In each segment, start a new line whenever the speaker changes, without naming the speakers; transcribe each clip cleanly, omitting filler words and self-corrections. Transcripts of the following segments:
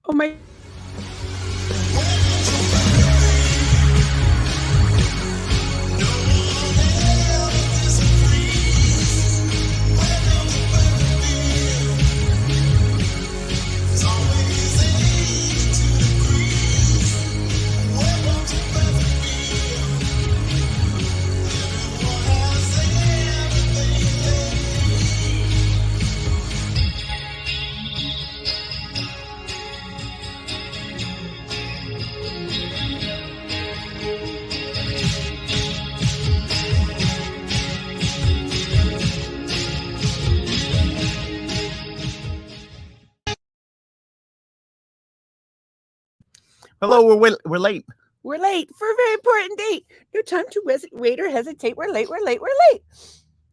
Oh my.
Hello, we're late.
We're late for a very important date. No time to wait or hesitate. We're late. We're late. We're late.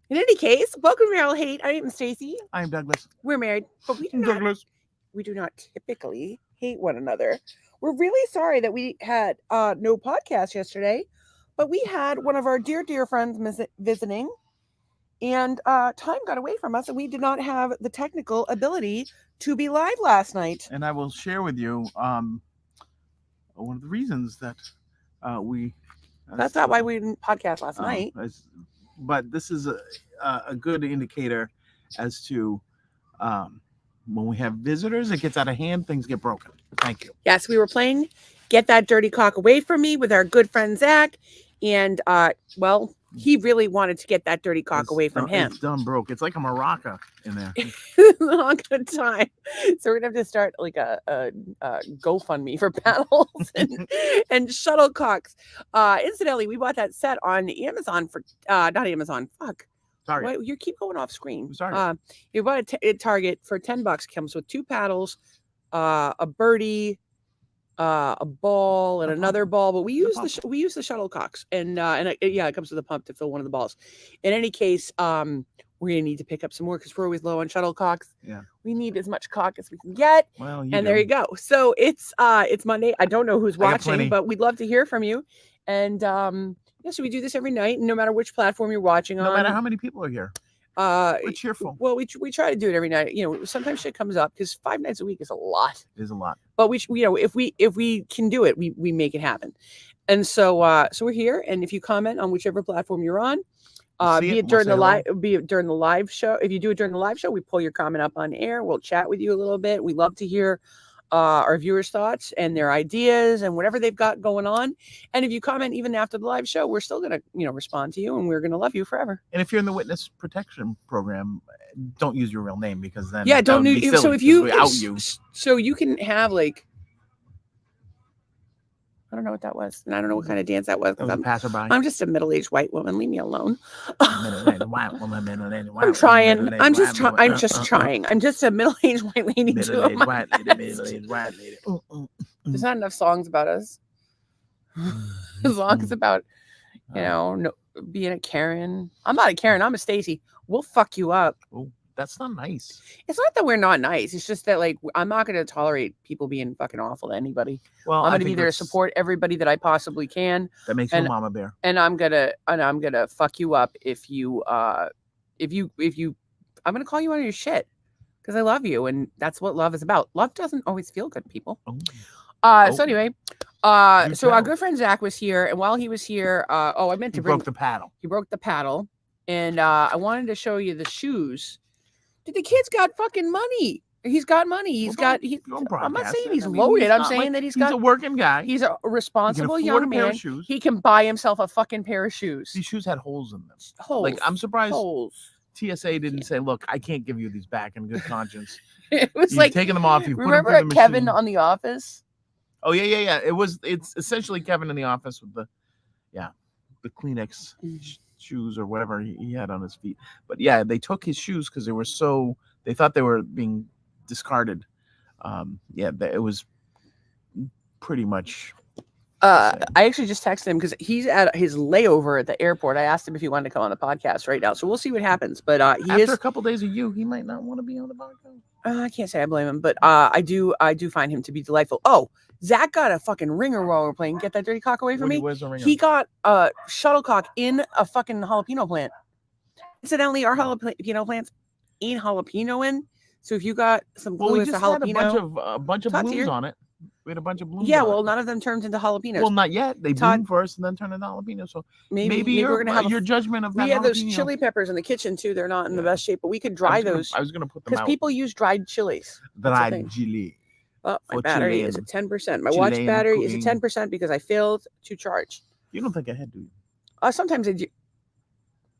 In any case, welcome to Marital Hate. I am Stacy.
I am Douglas.
We're married, but we do not typically hate one another. We're really sorry that we had no podcast yesterday, but we had one of our dear friends visiting, and time got away from us, and we did not have the technical ability to be live last night.
And I will share with you one of the reasons that we.
That's not why we didn't podcast last night.
But this is a good indicator as to when we have visitors, it gets out of hand, things get broken. Thank you.
Yes, we were playing Get That Dirty Cock Away From Me with our good friend Zach. And, he really wanted to get that dirty cock away from him.
It's done broke. It's like a maraca in there.
Long good time. So we're going to have to start like a GoFundMe for paddles and shuttlecocks. Incidentally, we bought that set on Amazon for, not Amazon, fuck.
Sorry.
You keep going off screen.
Sorry.
You bought it at Target for $10. Comes with 2 paddles, a birdie, a ball, and another ball. But we use the shuttlecocks, and it comes with a pump to fill one of the balls. In any case, we're gonna need to pick up some more because we're always low on shuttlecocks.
Yeah.
We need as much cock as we can get.
Well,
there you go. So it's Monday. I don't know who's watching, but we'd love to hear from you. And so we do this every night, no matter which platform you're watching on.
No matter how many people are here. We're cheerful.
Well, we try to do it every night. You know, sometimes shit comes up because 5 nights a week is a lot.
It is a lot.
But if we can do it, we make it happen. And so we're here. And if you comment on whichever platform you're on, be it during the live show. If you do it during the live show, we pull your comment up on air. We'll chat with you a little bit. We love to hear our viewers' thoughts and their ideas and whatever they've got going on. And if you comment even after the live show, we're still going to, respond to you, and we're going to love you forever.
And if you're in the witness protection program, don't use your real name, because then
don't use. So if you
out you,
so you can have like, I don't know what that was, and I don't know what kind of dance that was.
That was a passerby.
I'm just a middle-aged white woman. Leave me alone.
I'm
trying. I'm just trying. I'm just a middle-aged white lady.
Middle-aged white lady.
There's not enough songs about us. As long as about, being a Karen. I'm not a Karen. I'm a Stacy. We'll fuck you up.
Oh, that's not nice.
It's not that we're not nice. It's just that, like, I'm not going to tolerate people being fucking awful to anybody. Well, I'm going to be there to support everybody that I possibly can.
That makes you a mama bear.
And I'm gonna fuck you up if you I'm gonna call you on your shit because I love you, and that's what love is about. Love doesn't always feel good, people. So anyway, so our good friend Zach was here, and while he was here, I meant to
broke the paddle.
He broke the paddle, and I wanted to show you the shoes. Dude, the kid's got fucking money. He's got money. I'm not saying he's loaded. I'm saying that he's a
working guy.
He's a responsible young man. He can buy himself a fucking pair of shoes.
These shoes had holes in them.
Holes.
Like, I'm surprised
holes.
TSA didn't say, "Look, I can't give you these back in good conscience."
It was
like taking them off.
Remember at Kevin on The Office?
Oh yeah. It's essentially Kevin in The Office with the Kleenex shoes or whatever he had on his feet. But yeah, they took his shoes because they thought they were being discarded. It was pretty much.
I actually just texted him because he's at his layover at the airport. I asked him if he wanted to come on the podcast right now, so we'll see what happens. But
after a couple days of he might not want to be on the podcast.
I can't say I blame him, but I do find him to be delightful. Oh, Zach got a fucking ringer while we're playing Get That Dirty Cock Away From Me. He got a shuttlecock in a fucking jalapeno plant. Incidentally, our jalapeno plants ain't jalapeno in. So if you got some glue
we
as a
just had
jalapeno,
a bunch of blooms on it. We had a bunch of blooms.
Yeah, well, none of them turned into jalapenos.
Well, not yet. They bloom first and then turn into jalapenos. So maybe
we're gonna have
your judgment of that.
We had those chili peppers in the kitchen too. They're not in the best shape, but we could dry those.
I was gonna put them out
because people use dried chilies.
Dried chili.
Oh, my battery is at 10%. My watch battery is at 10% because I failed to charge.
You don't think ahead, do you?
Sometimes I do.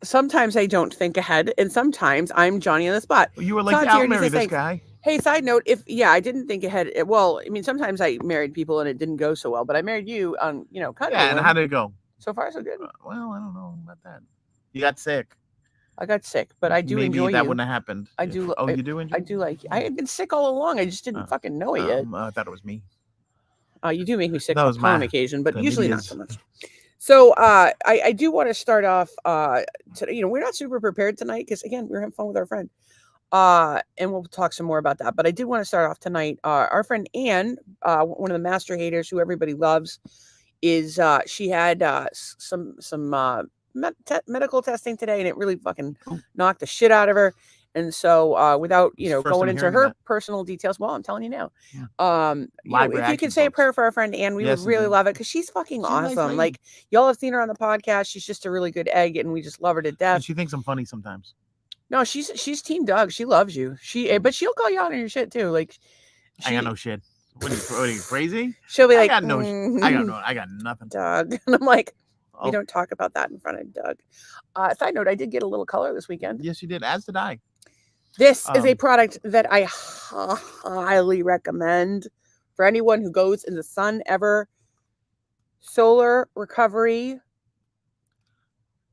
Sometimes I don't think ahead, and sometimes I'm Johnny on the spot.
Well, you were like, I'll marry this guy.
Hey, side note, I didn't think ahead. Well, I mean, sometimes I married people and it didn't go so well, but I married you on, kind of.
Yeah, and how did it go?
So far, so good.
Well, I don't know about that. You got sick.
I got sick, but I do enjoy you.
Maybe that wouldn't have happened.
I do.
Oh, you do enjoy?
I do like you. I had been sick all along. I just didn't fucking know it yet.
I thought it was me.
You do make me sick on occasion, but usually not so much. So I do want to start off today. We're not super prepared tonight because, again, we're having fun with our friend. And we'll talk some more about that. But I did want to start off tonight. Our friend Anne, one of the master haters who everybody loves, is she had some medical testing today, and it really fucking knocked the shit out of her. And so without going into her personal details, well, I'm telling you now, if you could say a prayer for our friend Anne, we would really love it, because she's fucking awesome. Like, y'all have seen her on the podcast. She's just a really good egg, and we just love her to death.
And she thinks I'm funny sometimes.
No, she's Team Doug. She loves you. But she'll call you out on your shit too. Like,
I got no shit. What are you crazy?
She'll be like,
I got nothing.
Doug. And I'm like, we don't talk about that in front of Doug. Side note, I did get a little color this weekend.
Yes, you did. As did I.
This is a product that I highly recommend for anyone who goes in the sun ever. Solar Recovery.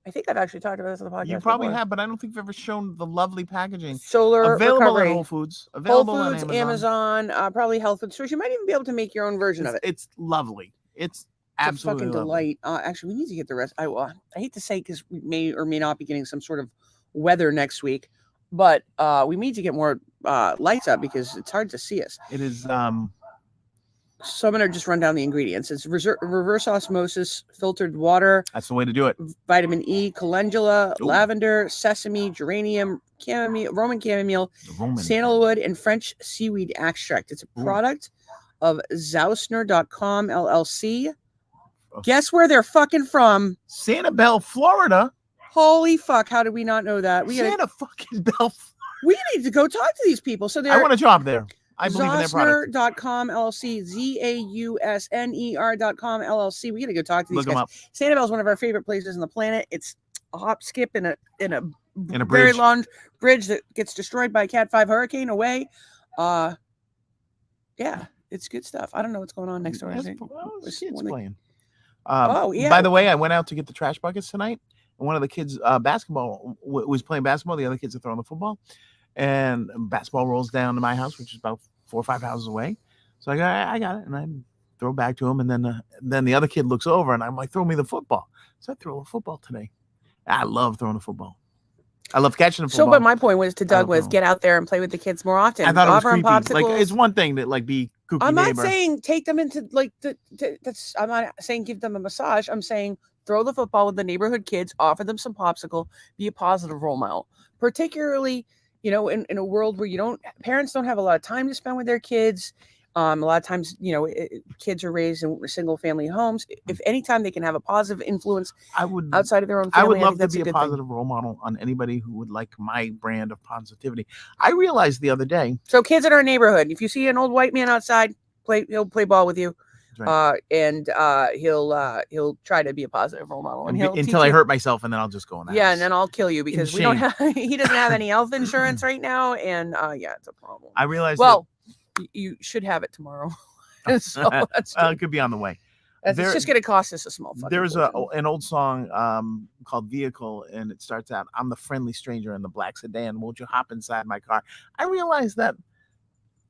I think I've actually talked about this on the podcast.
You probably have, but I don't think you've ever shown the lovely packaging.
Solar
available
Recovery.
at Whole Foods. Available
Whole Foods,
on Amazon,
probably health food stores. You might even be able to make your own version of it.
It's lovely. It's absolutely
a fucking delight. Actually, we need to get the rest. I hate to say, because we may or may not be getting some sort of weather next week, but we need to get more lights up because it's hard to see us.
It is.
So I'm going to just run down the ingredients. It's reverse osmosis, filtered water.
That's the way to do it.
Vitamin E, calendula, lavender, sesame, geranium, chamomile, Roman chamomile, sandalwood, and French seaweed extract. It's a product of Zausner.com LLC. Guess where they're fucking from?
Sanibel, Florida.
Holy fuck! How did we not know that?
Sanibel.
We need to go talk to these people. So
I want a job there. I believe in their product.
Zausner.com LLC, Zausner.com LLC. We got to go talk to these guys. Sanibel is one of our favorite places on the planet. It's a hop, skip, in a very long bridge that gets destroyed by a Cat 5 hurricane away. Yeah, it's good stuff. I don't know what's going on next door.
It's playing.
Yeah.
By the way, I went out to get the trash buckets tonight, and one of the kids basketball was playing basketball. The other kids are throwing the football. And basketball rolls down to my house, which is about 4 or 5 houses away. So I got it, and I throw it back to him. And then the other kid looks over, and I'm like, throw me the football. So I throw a football today. I love throwing the football. I love catching the football.
So, but my point was to Doug was get out there and play with the kids more often.
I thought it was creepy. Like, it's one thing to be kooky
I'm not
neighbor.
saying take them into that's. I'm not saying give them a massage. I'm saying throw the football with the neighborhood kids. Offer them some popsicle. Be a positive role model, particularly. In a world where parents don't have a lot of time to spend with their kids. A lot of times, kids are raised in single family homes. If anytime they can have a positive influence outside of their own family,
I would love to be a positive role model on anybody who would like my brand of positivity. I realized the other day.
So kids in our neighborhood, if you see an old white man outside, he'll play ball with you. Right. And he'll try to be a positive role model, and
until I hurt myself, and then I'll just go in.
And then I'll kill you because he doesn't have any health insurance right now, and it's a problem.
I realized.
Well, you should have it tomorrow, so that's
it could be on the way.
It's just going to cost us a small.
There's an old song called "Vehicle," and it starts out, "I'm the friendly stranger in the black sedan. Won't you hop inside my car?" I realized that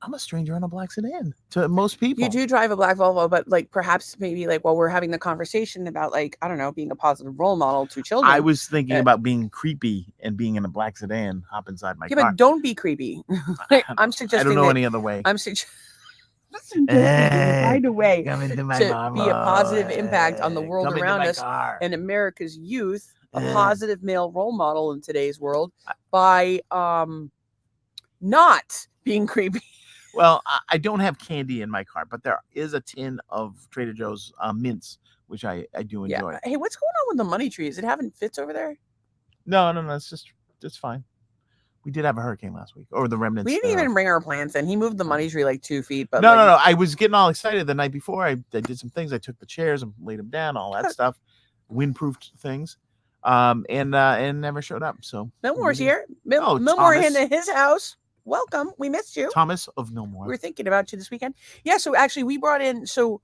I'm a stranger in a black sedan to most people.
You do drive a black Volvo, but perhaps maybe while we're having the conversation about I don't know, being a positive role model to children.
I was thinking about being creepy and being in a black sedan, hop inside my car.
Yeah, but don't be creepy. I'm suggesting.
I don't know any other way.
I'm suggesting. Find a way to be a positive impact on the world around us and America's youth, a positive male role model in today's world by not being creepy.
Well, I don't have candy in my car, but there is a tin of Trader Joe's mints, which I do enjoy.
Yeah. Hey, what's going on with the money tree? Is it having fits over there?
No, it's fine. We did have a hurricane last week, or the remnants.
We didn't even bring our plants in. He moved the money tree like 2 feet. But
no. I was getting all excited the night before. I did some things. I took the chairs and laid them down, all that stuff, windproofed things, and never showed up. So
Millmore's here. Millmore into his house. Welcome. We missed you,
Thomas of Millmore.
We were thinking about you this weekend. Yeah. So actually, we brought in. You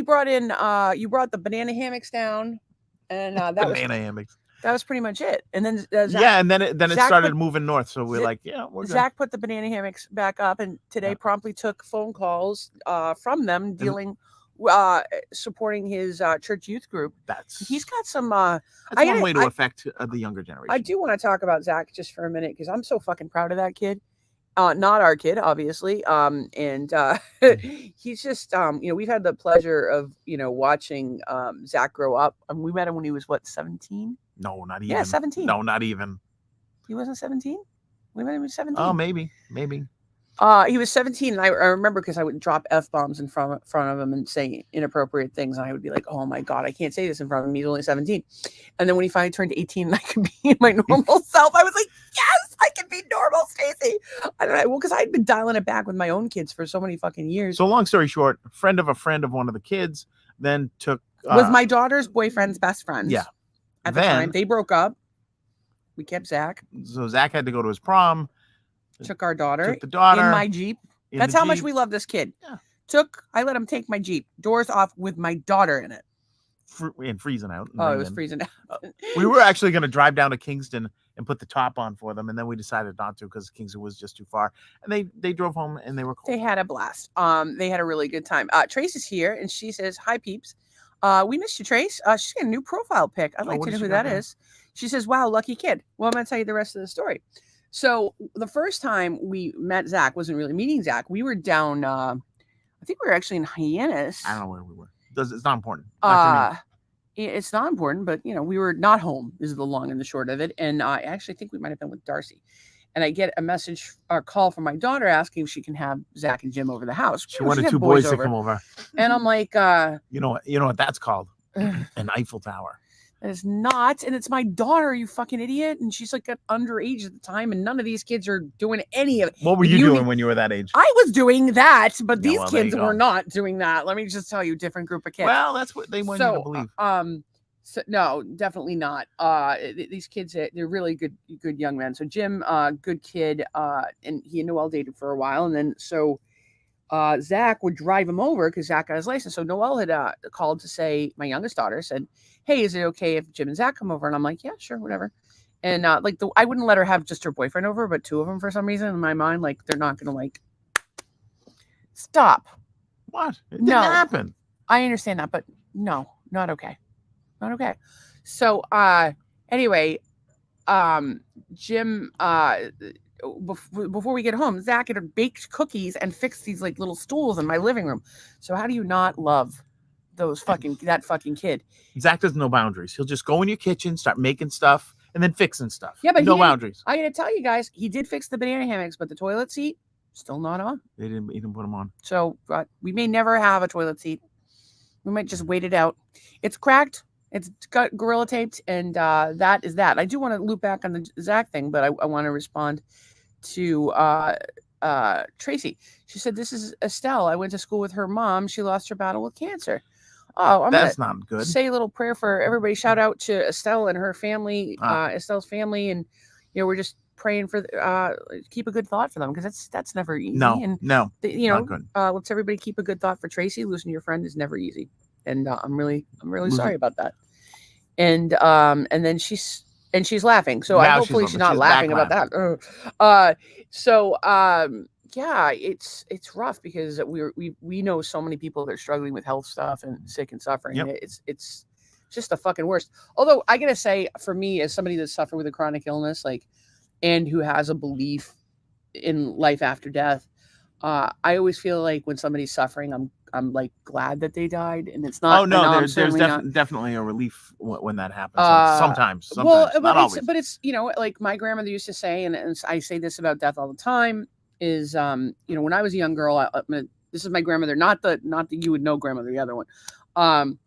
brought the banana hammocks down, and
hammocks.
That was pretty much it. And then
and then it started moving north. So we're like, yeah, we're good.
Zach put the banana hammocks back up, and today promptly took phone calls from them supporting his church youth group. He's got some. That's
one way to affect the younger generation.
I do want to talk about Zach just for a minute because I'm so fucking proud of that kid. Not our kid, obviously. And he's just, we've had the pleasure of, watching Zach grow up. We met him when he was 17?
No, not even.
Yeah, 17.
No, not even.
He wasn't 17? We met him at 17.
Oh, maybe.
He was 17, and I remember because I would drop F-bombs in front of him and say inappropriate things, and I would be like, oh my God, I can't say this in front of him. He's only 17. And then when he finally turned 18 and I could be my normal self, I was like, yes, I can be normal, Stacey. I don't know. Well, because I'd been dialing it back with my own kids for so many fucking years.
So long story short, a friend of one of the kids then took...
was my daughter's boyfriend's best friend.
Yeah.
At the time. They broke up. We kept Zach.
So Zach had to go to his prom.
Took our daughter.
Took the daughter.
In my Jeep. That's how much we love this kid. Yeah. I let him take my Jeep. Doors off with my daughter in it.
And freezing out.
Oh, it was freezing out.
We were actually going to drive down to Kingston and put the top on for them, and then we decided not to because Kingston was just too far. And they drove home and they were cold.
They had a blast. They had a really good time. Trace is here and she says, hi peeps. We missed you, Trace. She's got a new profile pic. I'd like to know who that is. She says, wow, lucky kid. Well, I'm going to tell you the rest of the story. So the first time we met Zach wasn't really meeting Zach. We were down, I think we were actually in Hyannis.
I don't know where we were. It's not important.
It's not important, but we were not home is the long and the short of it. And I actually think we might have been with Darcy. And I get a message or call from my daughter asking if she can have Zach and Jim over the house.
She wanted two boys to come over.
And I'm like,
you know what that's called? An Eiffel Tower.
That is not, and it's my daughter, you fucking idiot. And she's like underage at the time, and none of these kids are doing any of it.
What were you doing when you were that age?
I was doing that, but these kids were not doing that. Let me just tell you, different group of kids.
Well, that's what they want you to believe.
So no, definitely not. These kids, they're really good young men. So Jim, good kid, and he and Noel dated for a while, and then Zach would drive him over because Zach got his license. So Noel had called to say, my youngest daughter said, hey, is it okay if Jim and Zach come over? And I'm like, yeah, sure, whatever. And I wouldn't let her have just her boyfriend over, but two of them for some reason in my mind, like they're not going to stop.
What? It didn't happen.
I understand that, but no, not okay. Not okay. So anyway, Jim, before we get home, Zach had baked cookies and fixed these little stools in my living room. So how do you not love that fucking kid?
Zach doesn't know boundaries. He'll just go in your kitchen, start making stuff, and then fixing stuff.
Yeah, but
no boundaries.
I gotta tell you guys, he did fix the banana hammocks, but the toilet seat still not on.
He didn't put them on.
So we may never have a toilet seat. We might just wait it out. It's cracked. It's got Gorilla taped, and that is that. I do want to loop back on the Zach thing, but I want to respond to Tracy. She said, this is Estelle. I went to school with her mom. She lost her battle with cancer. Oh,
that's not good.
Say a little prayer for everybody. Shout out to Estelle and her family, Estelle's family, and we're just praying for keep a good thought for them because that's never easy.
No,
not good. Let's everybody keep a good thought for Tracy. Losing your friend is never easy, and I'm really sorry about that. And then she's laughing, so hopefully she's not laughing about that. Yeah, it's rough because we know so many people that are struggling with health stuff and sick and suffering.
Yep.
It's just the fucking worst. Although I gotta say, for me, as somebody that's suffered with a chronic illness, and who has a belief in life after death, I always feel like when somebody's suffering, like glad that they died, and it's not.
Oh no, there's
not.
definitely a relief when that happens. Sometimes,
well,
not always.
But it's like my grandmother used to say, and I say this about death all the time. Is when I was a young girl, this is my grandmother, not the you would know grandmother, the other one.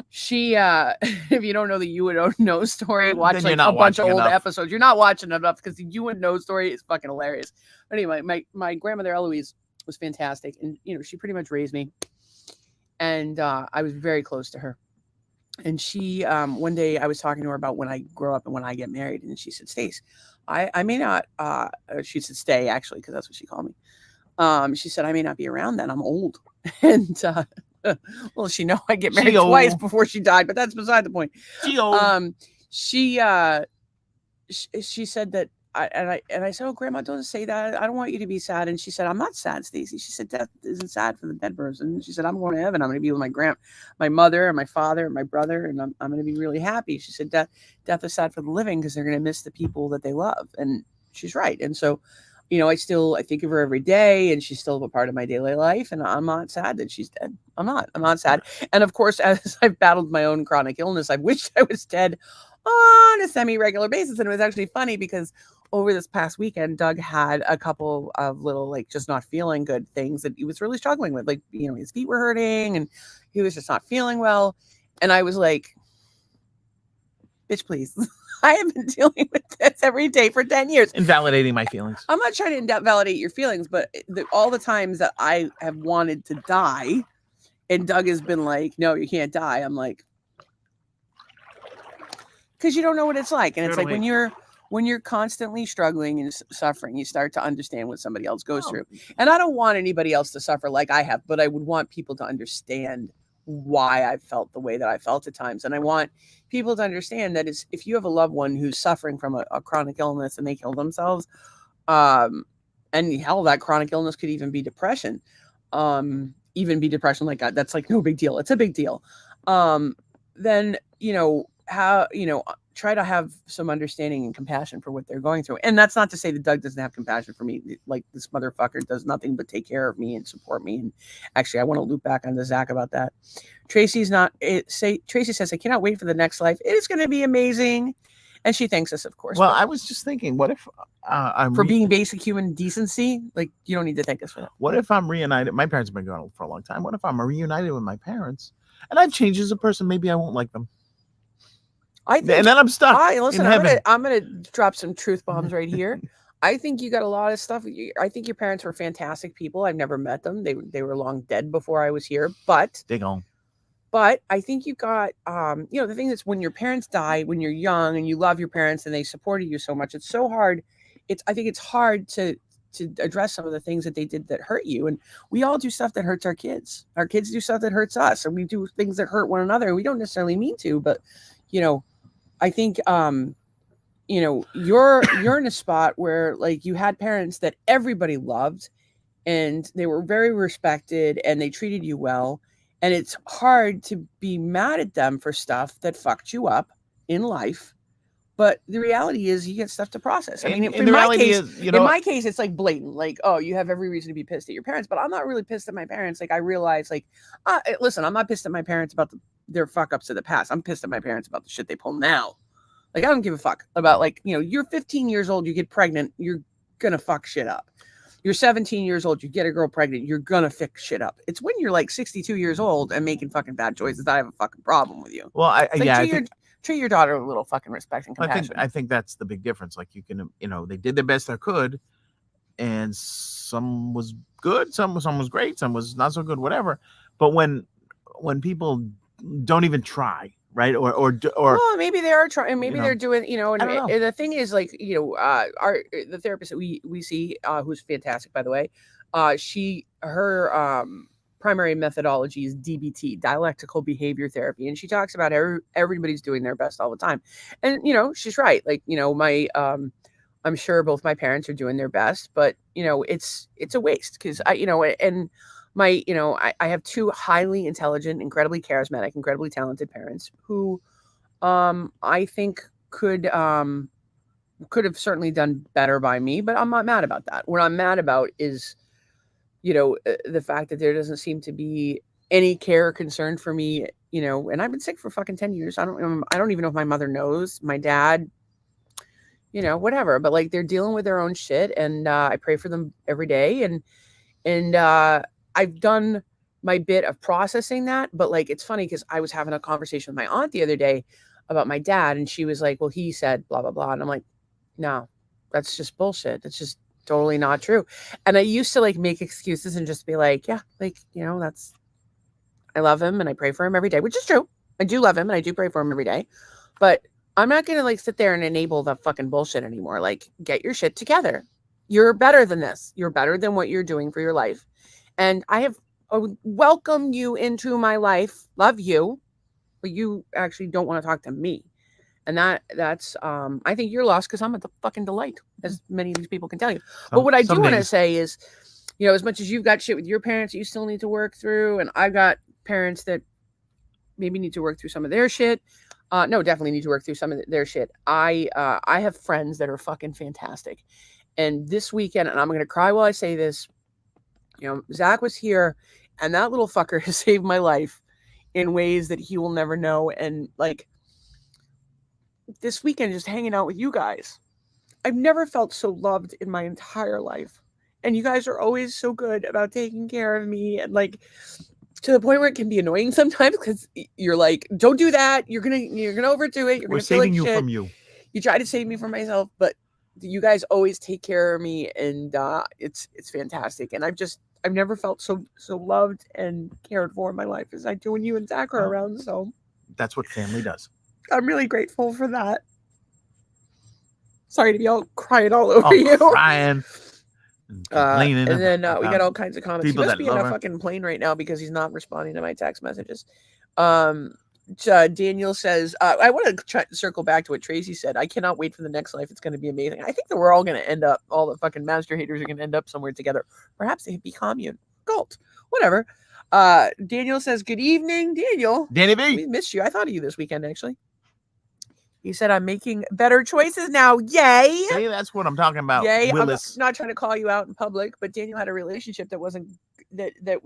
She if you don't know the you would know story, watch like a bunch of old episodes. You're not watching enough because the you would know story is fucking hilarious. But anyway, my grandmother Eloise was fantastic, and she pretty much raised me, and I was very close to her. And she one day I was talking to her about when I grow up and when I get married, and she said, Stace, I may not she said stay, actually, because that's what she called me. She said, I may not be around then, I'm old. And well, she know I get married twice before she died, but that's beside the point. She said that I said, oh, Grandma, don't say that. I don't want you to be sad. And she said, I'm not sad, Stacy. She said, death isn't sad for the dead person. She said, I'm going to heaven. I'm going to be with my mother and my father and my brother, and I'm going to be really happy. She said, death is sad for the living because they're going to miss the people that they love. And she's right. And so, I think of her every day, and she's still a part of my daily life. And I'm not sad that she's dead. I'm not sad. And of course, as I've battled my own chronic illness, I wished I was dead on a semi-regular basis. And it was actually funny because over this past weekend, Doug had a couple of little, like, just not feeling good things that he was really struggling with. Like, his feet were hurting and he was just not feeling well. And I was like, bitch, please. I have been dealing with this every day for 10 years.
Invalidating my feelings.
I'm not trying to invalidate your feelings, but all the times that I have wanted to die and Doug has been like, no, you can't die. I'm like, because you don't know what it's like. And it's like when you're constantly struggling and suffering, you start to understand what somebody else goes through. And I don't want anybody else to suffer like I have, but I would want people to understand why I felt the way that I felt at times. And I want people to understand that if you have a loved one who's suffering from a chronic illness and they kill themselves, and hell, that chronic illness could even be depression, like that. That's like no big deal. It's a big deal. Then, try to have some understanding and compassion for what they're going through. And that's not to say that Doug doesn't have compassion for me. Like, this motherfucker does nothing but take care of me and support me. And actually, I want to loop back onto Zach about that. Tracy says, I cannot wait for the next life. It is going to be amazing. And she thanks us, of course.
Well, I was just thinking, what if
for being basic human decency? Like, you don't need to thank us for that.
What if I'm reunited? My parents have been gone for a long time. What if I'm reunited with my parents and I've changed as a person? Maybe I won't like them. And then I'm stuck.
Listen, I'm gonna drop some truth bombs right here. I think you got a lot of stuff. I think your parents were fantastic people. I've never met them. They were long dead before I was here. But I think you got the thing is, when your parents die when you're young and you love your parents and they supported you so much, it's so hard. I think it's hard to address some of the things that they did that hurt you. And we all do stuff that hurts our kids. Our kids do stuff that hurts us, and we do things that hurt one another. We don't necessarily mean to, but I think, you're in a spot where, like, you had parents that everybody loved and they were very respected and they treated you well. And it's hard to be mad at them for stuff that fucked you up in life. But the reality is you get stuff to process. I mean, in my case, it's like blatant, like, oh, you have every reason to be pissed at your parents, but I'm not really pissed at my parents. Like, I realize, like, listen, I'm not pissed at my parents about their fuck ups of the past. I'm pissed at my parents about the shit they pull now. Like, I don't give a fuck about, like, you're 15 years old, you get pregnant, you're gonna fuck shit up. You're 17 years old, you get a girl pregnant, you're gonna fix shit up. It's when you're like 62 years old and making fucking bad choices that I have a fucking problem with you.
Well,
treat your daughter with a little fucking respect and compassion.
I think that's the big difference. Like, you can, they did the best they could, and some was good, some was great, some was not so good, whatever. But when people don't even try, right? Or
well, maybe they are trying, maybe they're doing, and the thing is, like, the therapist that we see, who's fantastic, by the way, her primary methodology is DBT, dialectical behavior therapy, and she talks about everybody's doing their best all the time. And she's right. Like, I'm sure both my parents are doing their best, but it's a waste, because I have two highly intelligent, incredibly charismatic, incredibly talented parents who I think could have certainly done better by me, but I'm not mad about that. What I'm mad about is the fact that there doesn't seem to be any care or concern for me, and I've been sick for fucking 10 years. I don't even know if my mother knows, my dad, whatever, but like they're dealing with their own shit, and I pray for them every day, and I've done my bit of processing that. But like, it's funny because I was having a conversation with my aunt the other day about my dad, and she was like, well, he said blah blah blah, and I'm like, no, that's just bullshit. That's just totally not true. And I used to like make excuses and just be like, yeah, like, that's, I love him and I pray for him every day, which is true. I do love him and I do pray for him every day, but I'm not going to like sit there and enable the fucking bullshit anymore. Like, get your shit together. You're better than this. You're better than what you're doing for your life. And I have welcomed you into my life. Love you, but you actually don't want to talk to me. And that's I think you're lost because I'm a fucking delight, as many of these people can tell you. But what I do want to say is, as much as you've got shit with your parents that you still need to work through, and I've got parents that maybe need to work through some of their shit. No, definitely need to work through some of their shit. I have friends that are fucking fantastic. And this weekend, and I'm going to cry while I say this, Zach was here, and that little fucker has saved my life in ways that he will never know. And like, this weekend, just hanging out with you guys, I've never felt so loved in my entire life. And you guys are always so good about taking care of me, and like, to the point where it can be annoying sometimes because you're like, don't do that. You're gonna overdo it.
We're saving you from you.
You try to save me from myself, but you guys always take care of me, and it's fantastic. And I've never felt so loved and cared for in my life as I do when you and Zach are around. So
that's what family does.
I'm really grateful for that. Sorry to be all crying all over you.
Crying.
And then we got all kinds of comments. He must be in a fucking plane right now because he's not responding to my text messages. Daniel says, I want to circle back to what Tracy said. I cannot wait for the next life. It's going to be amazing. I think that we're all going to end up, all the fucking master haters are going to end up somewhere together. Perhaps a hippie commune, cult, whatever. Daniel says, good evening, Daniel.
Danny B.
We missed you. I thought of you this weekend, actually. He said, I'm making better choices now. Yay.
See, that's what I'm talking about.
Yay.
Willis.
I'm not trying to call you out in public, but Daniel had a relationship that was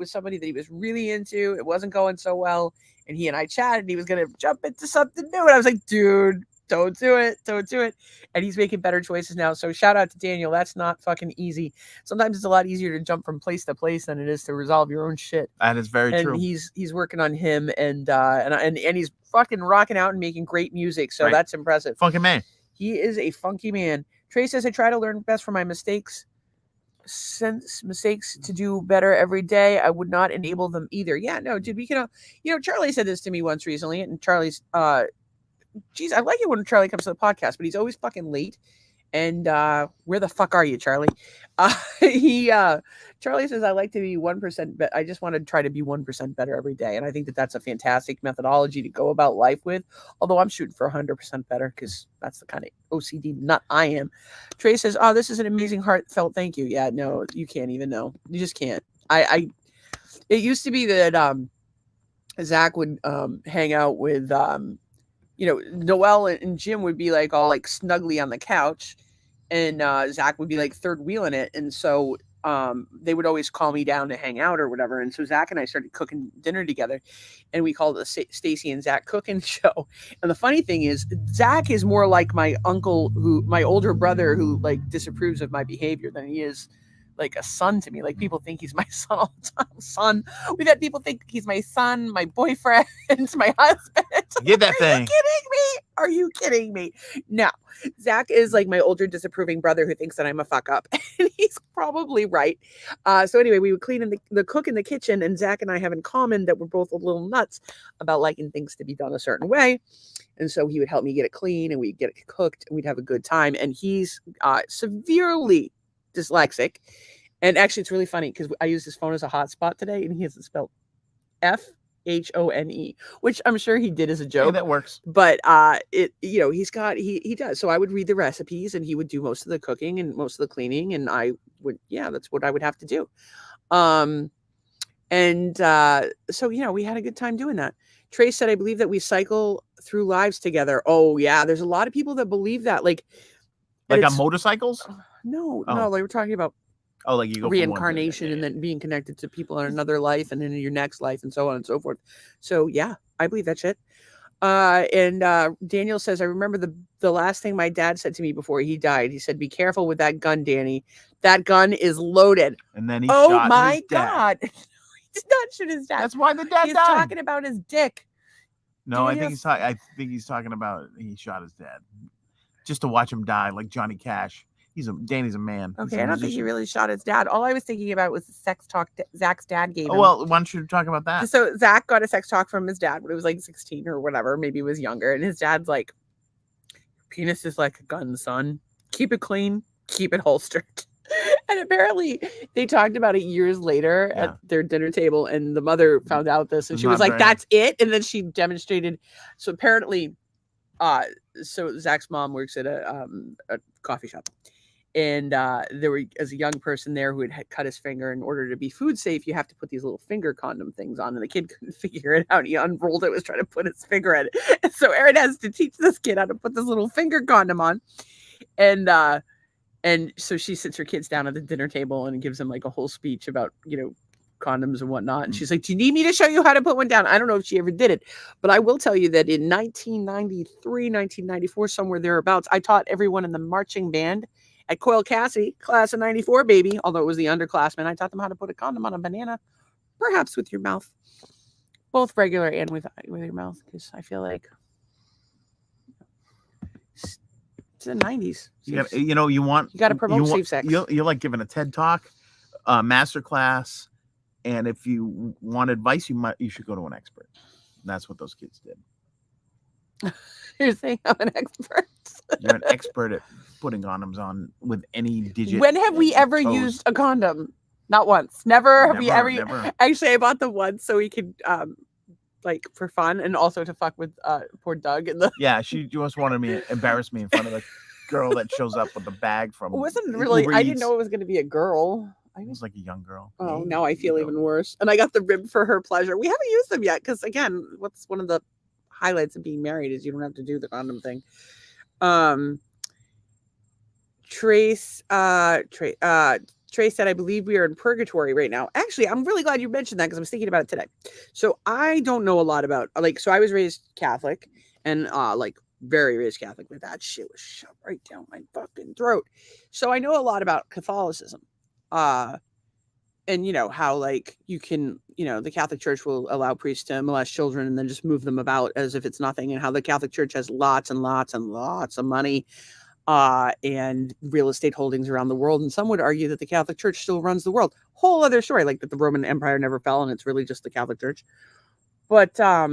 somebody that he was really into. It wasn't going so well. And he and I chatted, and he was going to jump into something new. And I was like, dude, don't do it. Don't do it. And he's making better choices now. So shout out to Daniel. That's not fucking easy. Sometimes it's a lot easier to jump from place to place than it is to resolve your own shit.
That is very true.
And he's working on him, and he's fucking rocking out and making great music. So That's impressive.
Funky man.
He is a funky man. Trey says, I try to learn best from my mistakes. Since mistakes to do better every day, I would not enable them either. Yeah, no, dude, we can, Charlie said this to me once recently, and Charlie's, geez, I like it when Charlie comes to the podcast, but he's always fucking late. And where the fuck are you, Charlie? Charlie says, I like to be 1%, but I just want to try to be 1% better every day. And I think that that's a fantastic methodology to go about life with. Although I'm shooting for 100% better because that's the kind of OCD nut I am. Trey says, oh, this is an amazing heartfelt thank you. Yeah, no, you can't even know. You just can't. It used to be that Zach would hang out with Noelle and Jim would be like all like snugly on the couch, and Zach would be like third wheeling it. And so they would always call me down to hang out or whatever. And so Zach and I started cooking dinner together, and we called it the Stacy and Zach Cooking Show. And the funny thing is, Zach is more like my uncle, my older brother, who like disapproves of my behavior, than he is like a son to me. Like, people think he's my son all the time. Son. We've had people think he's my son, my boyfriend, my husband.
Get that thing.
Are you kidding me? No. Zach is like my older disapproving brother who thinks that I'm a fuck up. And he's probably right. So anyway, we would clean the cook in the kitchen, and Zach and I have in common that we're both a little nuts about liking things to be done a certain way. And so he would help me get it clean, and we'd get it cooked, and we'd have a good time. And he's severely dyslexic. And actually, it's really funny because I used his phone as a hotspot today, and he has it spelled F-H-O-N-E, which I'm sure he did as a joke.
Yeah, that works.
But he does. So I would read the recipes, and he would do most of the cooking and most of the cleaning, and that's what I would have to do. So we had a good time doing that. Trey said, I believe that we cycle through lives together. Oh yeah, there's a lot of people that believe that, like on
motorcycles.
No, they were talking about
Oh, like you go
reincarnation and then being connected to people in another life and then in your next life and so on and so forth. So yeah, I believe that shit. And Daniel says, I remember the last thing my dad said to me before he died. He said, "Be careful with that gun, Danny. That gun is loaded."
And then he shot
my
his dad.
God. He did not shoot his dad.
That's why the dad
He's
died.
talking about his dick.
No, I think he's talking about he shot his dad just to watch him die, like Johnny Cash. Danny's a man.
Okay, I don't think he really shot his dad. All I was thinking about was the sex talk Zach's dad gave him.
Well, why don't you talk about that?
So Zach got a sex talk from his dad when he was like 16 or whatever. Maybe he was younger. And his dad's like, "Penis is like a gun, son. Keep it clean. Keep it holstered." And apparently they talked about it years later at their dinner table. And the mother found out this. And she was like, "That's it?" And then she demonstrated. So apparently, so Zach's mom works at a coffee shop. And there were, as a young person there who had cut his finger, in order to be food safe, you have to put these little finger condom things on. And the kid couldn't figure it out. He unrolled it, was trying to put his finger in it. And so Aaron has to teach this kid how to put this little finger condom on. And so she sits her kids down at the dinner table and gives them like a whole speech about, condoms and whatnot. And she's like, "Do you need me to show you how to put one down?" I don't know if she ever did it, but I will tell you that in 1993, 1994, somewhere thereabouts, I taught everyone in the marching band at Coyle Cassidy, class of 94, baby. Although it was the underclassmen, I taught them how to put a condom on a banana, perhaps with your mouth, both regular and with your mouth, because I feel like it's the 90s.
You got to
promote safe sex.
You're like giving a TED talk, master class, and if you want advice, you should go to an expert. That's what those kids did.
You're saying I'm an expert.
You're an expert at putting condoms on with any digit.
When have we ever used a condom? Not once. Never have we ever.
Never.
Actually, I bought them once so we could, like, for fun, and also to fuck with poor Doug.
Yeah, she just wanted me embarrass me in front of the girl that shows up with the bag from.
It wasn't really. I didn't know it was going to be a girl.
It was like a young girl.
Oh, now I feel even worse. And I got the rib for her pleasure. We haven't used them yet because, again, what's one of the highlights of being married is you don't have to do the condom thing. Trace said, "I believe we are in purgatory right now." Actually, I'm really glad you mentioned that because I was thinking about it today. So I don't know a lot about, so I was raised Catholic and very raised Catholic, but that shit was shoved right down my fucking throat. So I know a lot about Catholicism. And how you can, the Catholic Church will allow priests to molest children and then just move them about as if it's nothing, and how the Catholic Church has lots and lots and lots of money and real estate holdings around the world. And some would argue that the Catholic Church still runs the world. Whole other story, like that the Roman Empire never fell and it's really just the Catholic Church. But I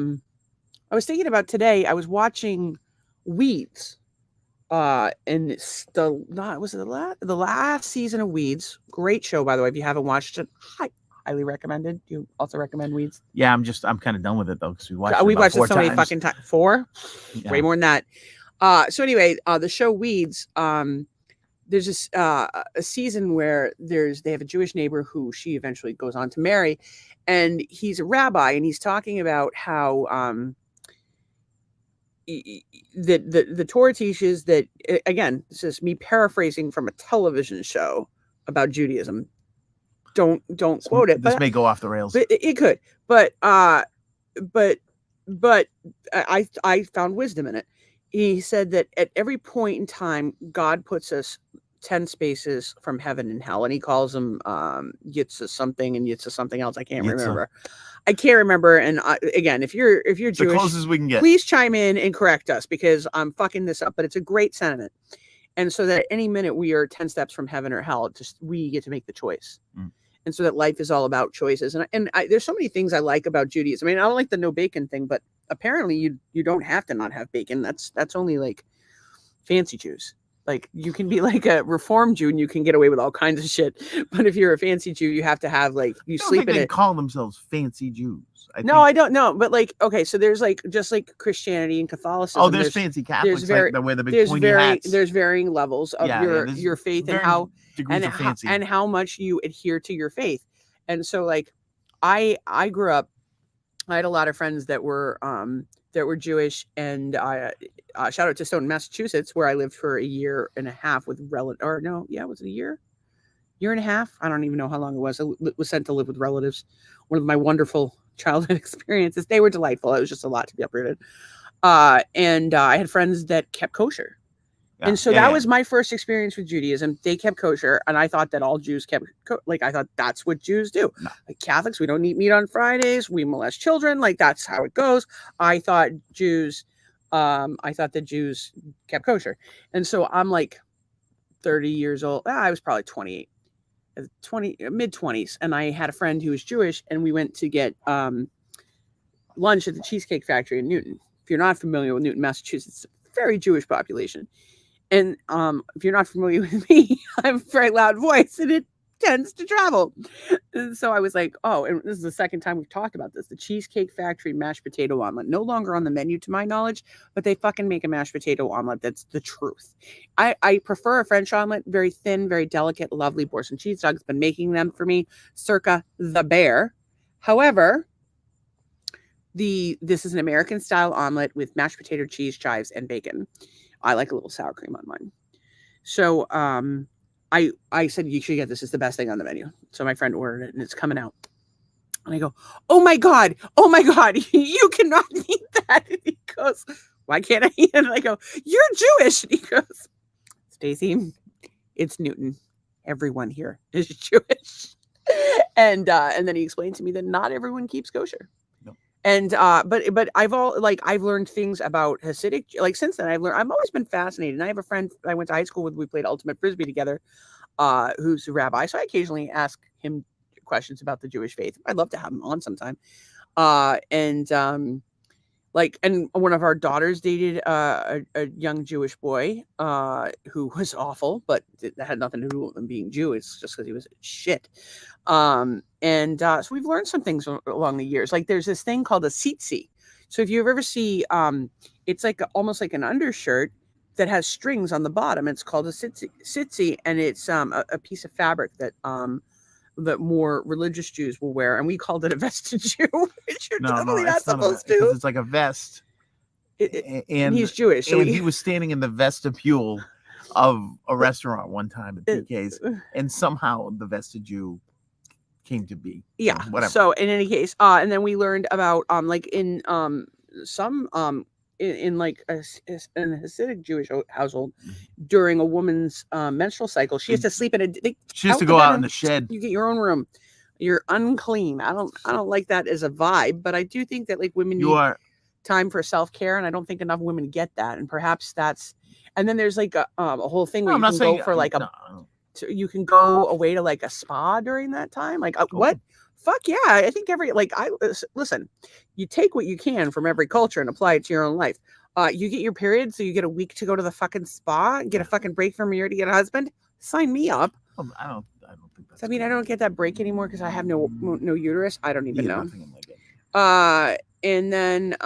was thinking about today, I was watching Weeds. And it's the last season of Weeds. Great show, by the way. If you haven't watched it, highly recommended. Do you also recommend Weeds?
Yeah, I'm kind of done with it though, because we watched it
so many fucking times. 4? Yeah. Way more than that. So anyway, the show Weeds, there's this a season where they have a Jewish neighbor who she eventually goes on to marry, and he's a rabbi, and he's talking about how the Torah teaches that, again, this is me paraphrasing from a television show about Judaism. Don't quote it.
This may go off the rails.
But it could. But I found wisdom in it. He said that at every point in time, God puts us 10 spaces from heaven and hell, and he calls them Yitzhak something and Yitzhak something else. I can't remember. And again, if you're Jewish, the
closest we can get,
please chime in and correct us because I'm fucking this up. But it's a great sentiment, and so that at any minute we are 10 steps from heaven or hell. Just we get to make the choice, and so that life is all about choices. And there's so many things I like about Judaism. I mean, I don't like the no bacon thing, but apparently you don't have to not have bacon. That's only like fancy Jews. Like, you can be like a Reformed Jew and you can get away with all kinds of shit. But if you're a fancy Jew, you have to have sleep in it.
They call themselves fancy Jews.
I don't know. But okay, so there's just like Christianity and Catholicism.
Oh, there's fancy Catholics that wear the big pointy hats.
There's varying levels of your faith and how much you adhere to your faith. And so I grew up, I had a lot of friends that were Jewish, and shout out to Stoughton, Massachusetts, where I lived for a year and a half with was it a year? year and a half. I don't even know how long it was. I was sent to live with relatives. One of my wonderful childhood experiences. They were delightful. It was just a lot to be uprooted. And I had friends that kept kosher. And so that was my first experience with Judaism. They kept kosher, and I thought that all Jews kept I thought that's what Jews do.
No.
Like Catholics, we don't eat meat on Fridays. We molest children. Like that's how it goes. I thought that Jews kept kosher, and so I'm like 30 years old. I was probably 28, mid 20s, and I had a friend who was Jewish, and we went to get lunch at the Cheesecake Factory in Newton. If you're not familiar with Newton, Massachusetts, it's a very Jewish population. And if you're not familiar with me, I have a very loud voice and it tends to travel. And so I was like, oh, and this is the second time we've talked about this. The Cheesecake Factory mashed potato omelet, no longer on the menu to my knowledge, but they fucking make a mashed potato omelet that's the truth. I prefer a French omelet, very thin, very delicate, lovely. Boursin Cheese Dog's been making them for me circa the bear. However, this is an American style omelet with mashed potato, cheese, chives, and bacon. I like a little sour cream on mine. So I said, you should get this. It's the best thing on the menu. So my friend ordered it and it's coming out. And I go, oh my God, you cannot eat that. And he goes, why can't I eat it? And I go, you're Jewish. And he goes, Stacey, it's Newton. Everyone here is Jewish. And then he explained to me that not everyone keeps kosher. And but I've learned things about Hasidic, like since then I've always been fascinated. And I have a friend I went to high school with, we played ultimate frisbee together, who's a rabbi. So I occasionally ask him questions about the Jewish faith. I'd love to have him on sometime. And one of our daughters dated a young Jewish boy who was awful, but that had nothing to do with him being Jewish, just because he was shit. So we've learned some things along the years. Like there's this thing called a tzitzi. So if you ever see, it's like almost like an undershirt that has strings on the bottom. It's called a tzitzi, and it's a piece of fabric that more religious Jews will wear, and we called it a vested Jew, which you're totally not supposed to.
Because it's like a vest,
and he's Jewish. So
he was standing in the vestibule of a restaurant one time at PK's, and somehow the vested Jew came to be.
Yeah.
Whatever.
So in any case, and then we learned about like in some in like in a Hasidic Jewish household, during a woman's menstrual cycle, she has to sleep in
she has to go out in the shed.
You get your own room. You're unclean. I don't like that as a vibe, but I do think that like women need time for self-care, and I don't think enough women get that. And perhaps that's. And then there's like a whole thing where you can go for like you can go away to like a spa during that time. Like what? Fuck yeah. I think listen, you take what you can from every culture and apply it to your own life. You get your period, so you get a week to go to the fucking spa and get a fucking break from a year to get a husband. Sign me up.
I don't think that's
I mean, I don't get that break anymore because I have no uterus. I don't even know. And then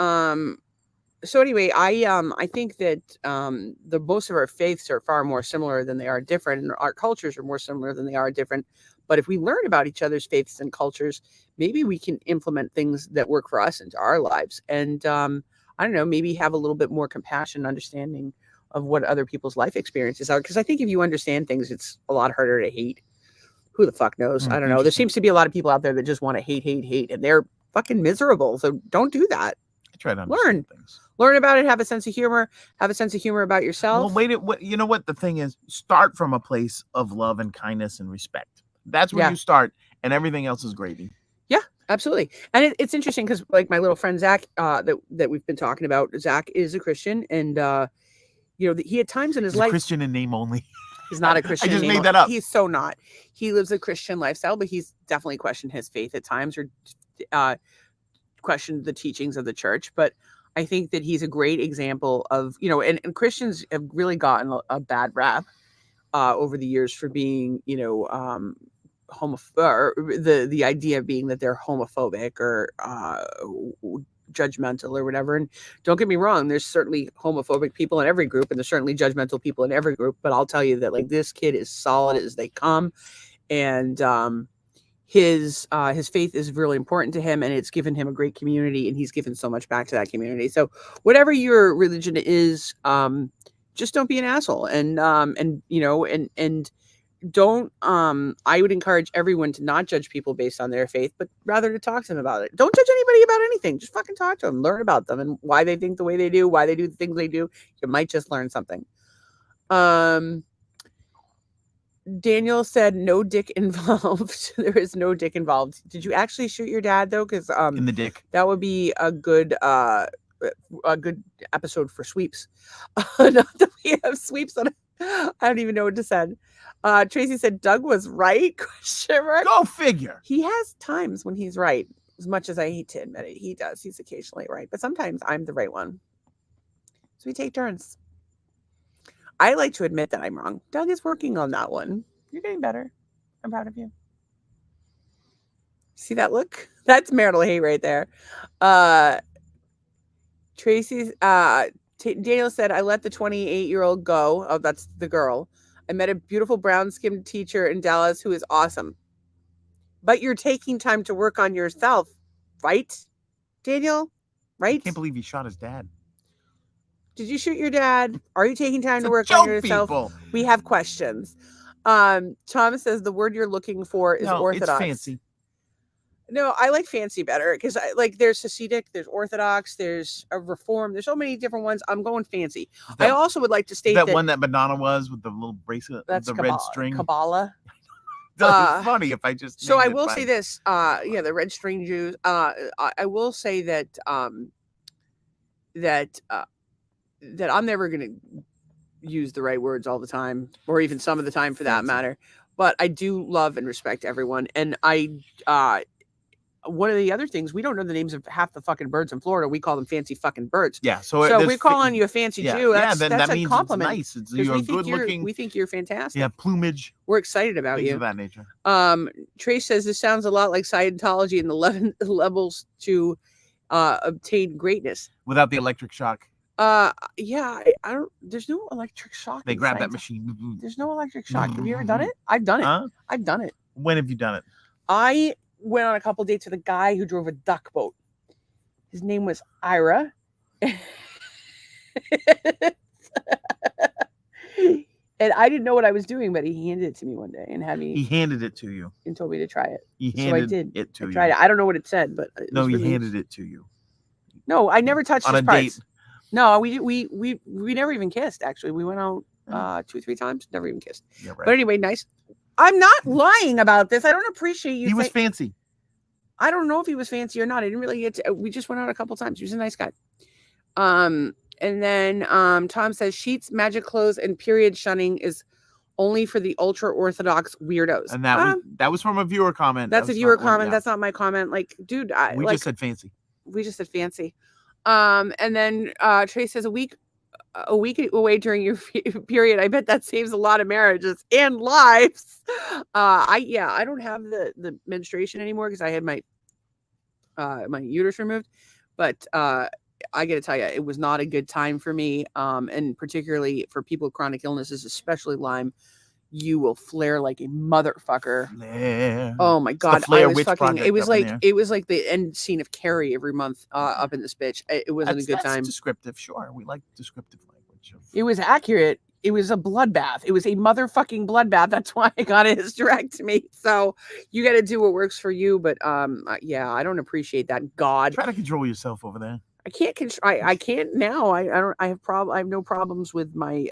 so anyway, I think that the most of our faiths are far more similar than they are different, and our cultures are more similar than they are different. But if we learn about each other's faiths and cultures, maybe we can implement things that work for us into our lives. And I don't know, maybe have a little bit more compassion, understanding of what other people's life experiences are. Because I think if you understand things, it's a lot harder to hate. Who the fuck knows? I don't know. There seems to be a lot of people out there that just want to hate, and they're fucking miserable. So don't do that.
I try to understand things.
Learn about it. Have a sense of humor. Have a sense of humor about yourself.
Well, you know what the thing is? Start from a place of love and kindness and respect. That's where you start, and everything else is gravy.
Yeah, absolutely. And it's interesting because, like, my little friend Zach, that we've been talking about, Zach is a Christian, and he had times in his life.
Christian in name only.
He's not a Christian.
I just made that up.
He's so not. He lives a Christian lifestyle, but he's definitely questioned his faith at times, or questioned the teachings of the church. But I think that he's a great example of, and Christians have really gotten a bad rap over the years for being, the idea being that they're homophobic or judgmental or whatever. And don't get me wrong, there's certainly homophobic people in every group, and there's certainly judgmental people in every group. But I'll tell you that, like, this kid is solid as they come, and his faith is really important to him, and it's given him a great community, and he's given so much back to that community. So whatever your religion is, just don't be an asshole, and I would encourage everyone to not judge people based on their faith, but rather to talk to them about it. Don't judge anybody about anything. Just fucking talk to them, learn about them and why they think the way they do, why they do the things they do. You might just learn something. Daniel said no dick involved. There is no dick involved. Did you actually shoot your dad though? Because
in the dick.
That would be a good episode for sweeps. Not that we have sweeps on. I don't even know what to say. Tracy said Doug was right. Question mark.
Go figure.
He has times when he's right. As much as I hate to admit it, he does. He's occasionally right, but sometimes I'm the right one. So we take turns. I like to admit that I'm wrong. Doug is working on that one. You're getting better. I'm proud of you. See that look? That's marital hate right there. Tracy's Daniel said, I let the 28-year-old go. Oh, that's the girl. I met a beautiful brown-skinned teacher in Dallas who is awesome. But you're taking time to work on yourself, right, Daniel? Right?
I can't believe he shot his dad.
Did you shoot your dad? Are you taking time to work on yourself?
People.
We have questions. Tom says the word you're looking for is orthodox.
It's fancy.
No, I like fancy better because there's Hasidic, there's Orthodox, there's a Reform. There's so many different ones. I'm going fancy. I also would like to state that
one that Madonna was with the little bracelet,
that's
the
Kabbalah,
red string.
Kabbalah.
It's funny if I just.
So I will say this. The red string Jews. I will say that that I'm never going to use the right words all the time, or even some of the time for that matter. But I do love and respect everyone, and one of the other things, we don't know the names of half the fucking birds in Florida. We call them fancy fucking birds.
Yeah. So
we're calling you a fancy Jew. That's
that
a
means
compliment.
It's nice. You're good looking.
We think you're fantastic.
Yeah, plumage.
We're excited about
things
you.
Of that nature.
Trace says this sounds a lot like Scientology and the 11 levels to obtain greatness.
Without the electric shock.
Yeah, I don't. There's no electric shock.
They grab that machine.
There's no electric shock. Have you ever done it? I've done it. Huh? I've done it.
When have you done it?
I went on a couple dates with a guy who drove a duck boat. His name was Ira. And I didn't know what I was doing, but he handed it to me one day and had me.
He handed it to you
and told me to try it.
He handed
so I did.
It to
I
you.
tried it. I don't know what it said, but
no, he handed it to you.
No, I never touched
on
his
a
parts.
date.
No, we never even kissed. Actually, we went out 2 or 3 times. Never even kissed.
Yeah, right.
But anyway, nice. I'm not lying about this. I don't appreciate you.
He was fancy.
I don't know if he was fancy or not. I didn't really get to. We just went out a couple times. He was a nice guy. And then Tom says sheets, magic clothes, and period shunning is only for the ultra orthodox weirdos.
And that was from a viewer comment.
That's a viewer comment. That's not my comment. Like, dude,
we just said fancy.
We just said fancy. And then Trace says a week away during your period. I bet that saves a lot of marriages and lives. I don't have the menstruation anymore because I had my uterus removed, but I got to tell you, it was not a good time for me. And particularly for people with chronic illnesses, especially Lyme, you will flare like a motherfucker.
Flare.
Oh my God. It was like the end scene of Carrie every month up in this bitch. It wasn't a good time.
Descriptive. Sure. We like descriptive language.
It was accurate. It was a bloodbath. It was a motherfucking bloodbath. That's why I got a hysterectomy. So you got to do what works for you. But yeah, I don't appreciate that. God,
try to control yourself over there.
I can't control. I can't now. I have no problems with my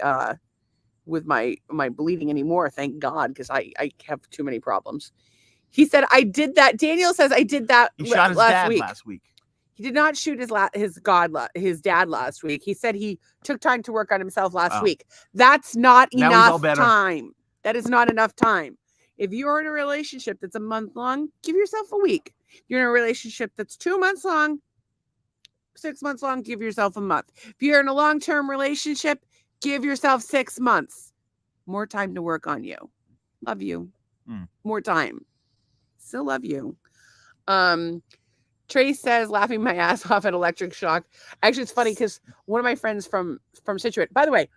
my bleeding anymore. Thank God, because I have too many problems. He said I did that. Daniel says I did that.
He shot his dad last week.
He did not shoot his dad last week. He said he took time to work on himself last week. That's not enough time. That is not enough time. If you're in a relationship that's a month long, give yourself a week. If you're in a relationship that's 2 months long, 6 months long, give yourself a month. If you're in a long-term relationship, give yourself 6 months. More time to work on you. Love you. More time. Still love you. Trace says, laughing my ass off at electric shock. Actually, it's funny because one of my friends from Scituate, by the way,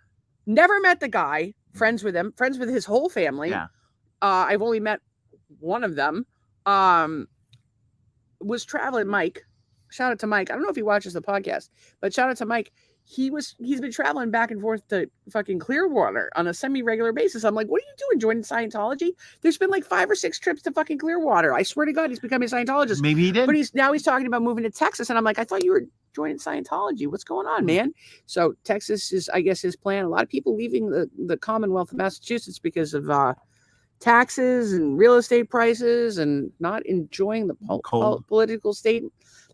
never met the guy, friends with him, friends with his whole family.
Yeah.
I've only met one of them. Was traveling, Mike. Shout out to Mike. I don't know if he watches the podcast, but shout out to Mike. he's been traveling back and forth to fucking Clearwater on a semi-regular basis. I'm like, what are you doing, joining Scientology? There's been like 5 or 6 trips to fucking Clearwater. I swear to God, he's becoming a Scientologist.
Maybe he did.
But he's talking about moving to Texas. And I'm like, I thought you were joining Scientology. What's going on, man? So Texas is, I guess, his plan. A lot of people leaving the Commonwealth of Massachusetts because of taxes and real estate prices and not enjoying the political state,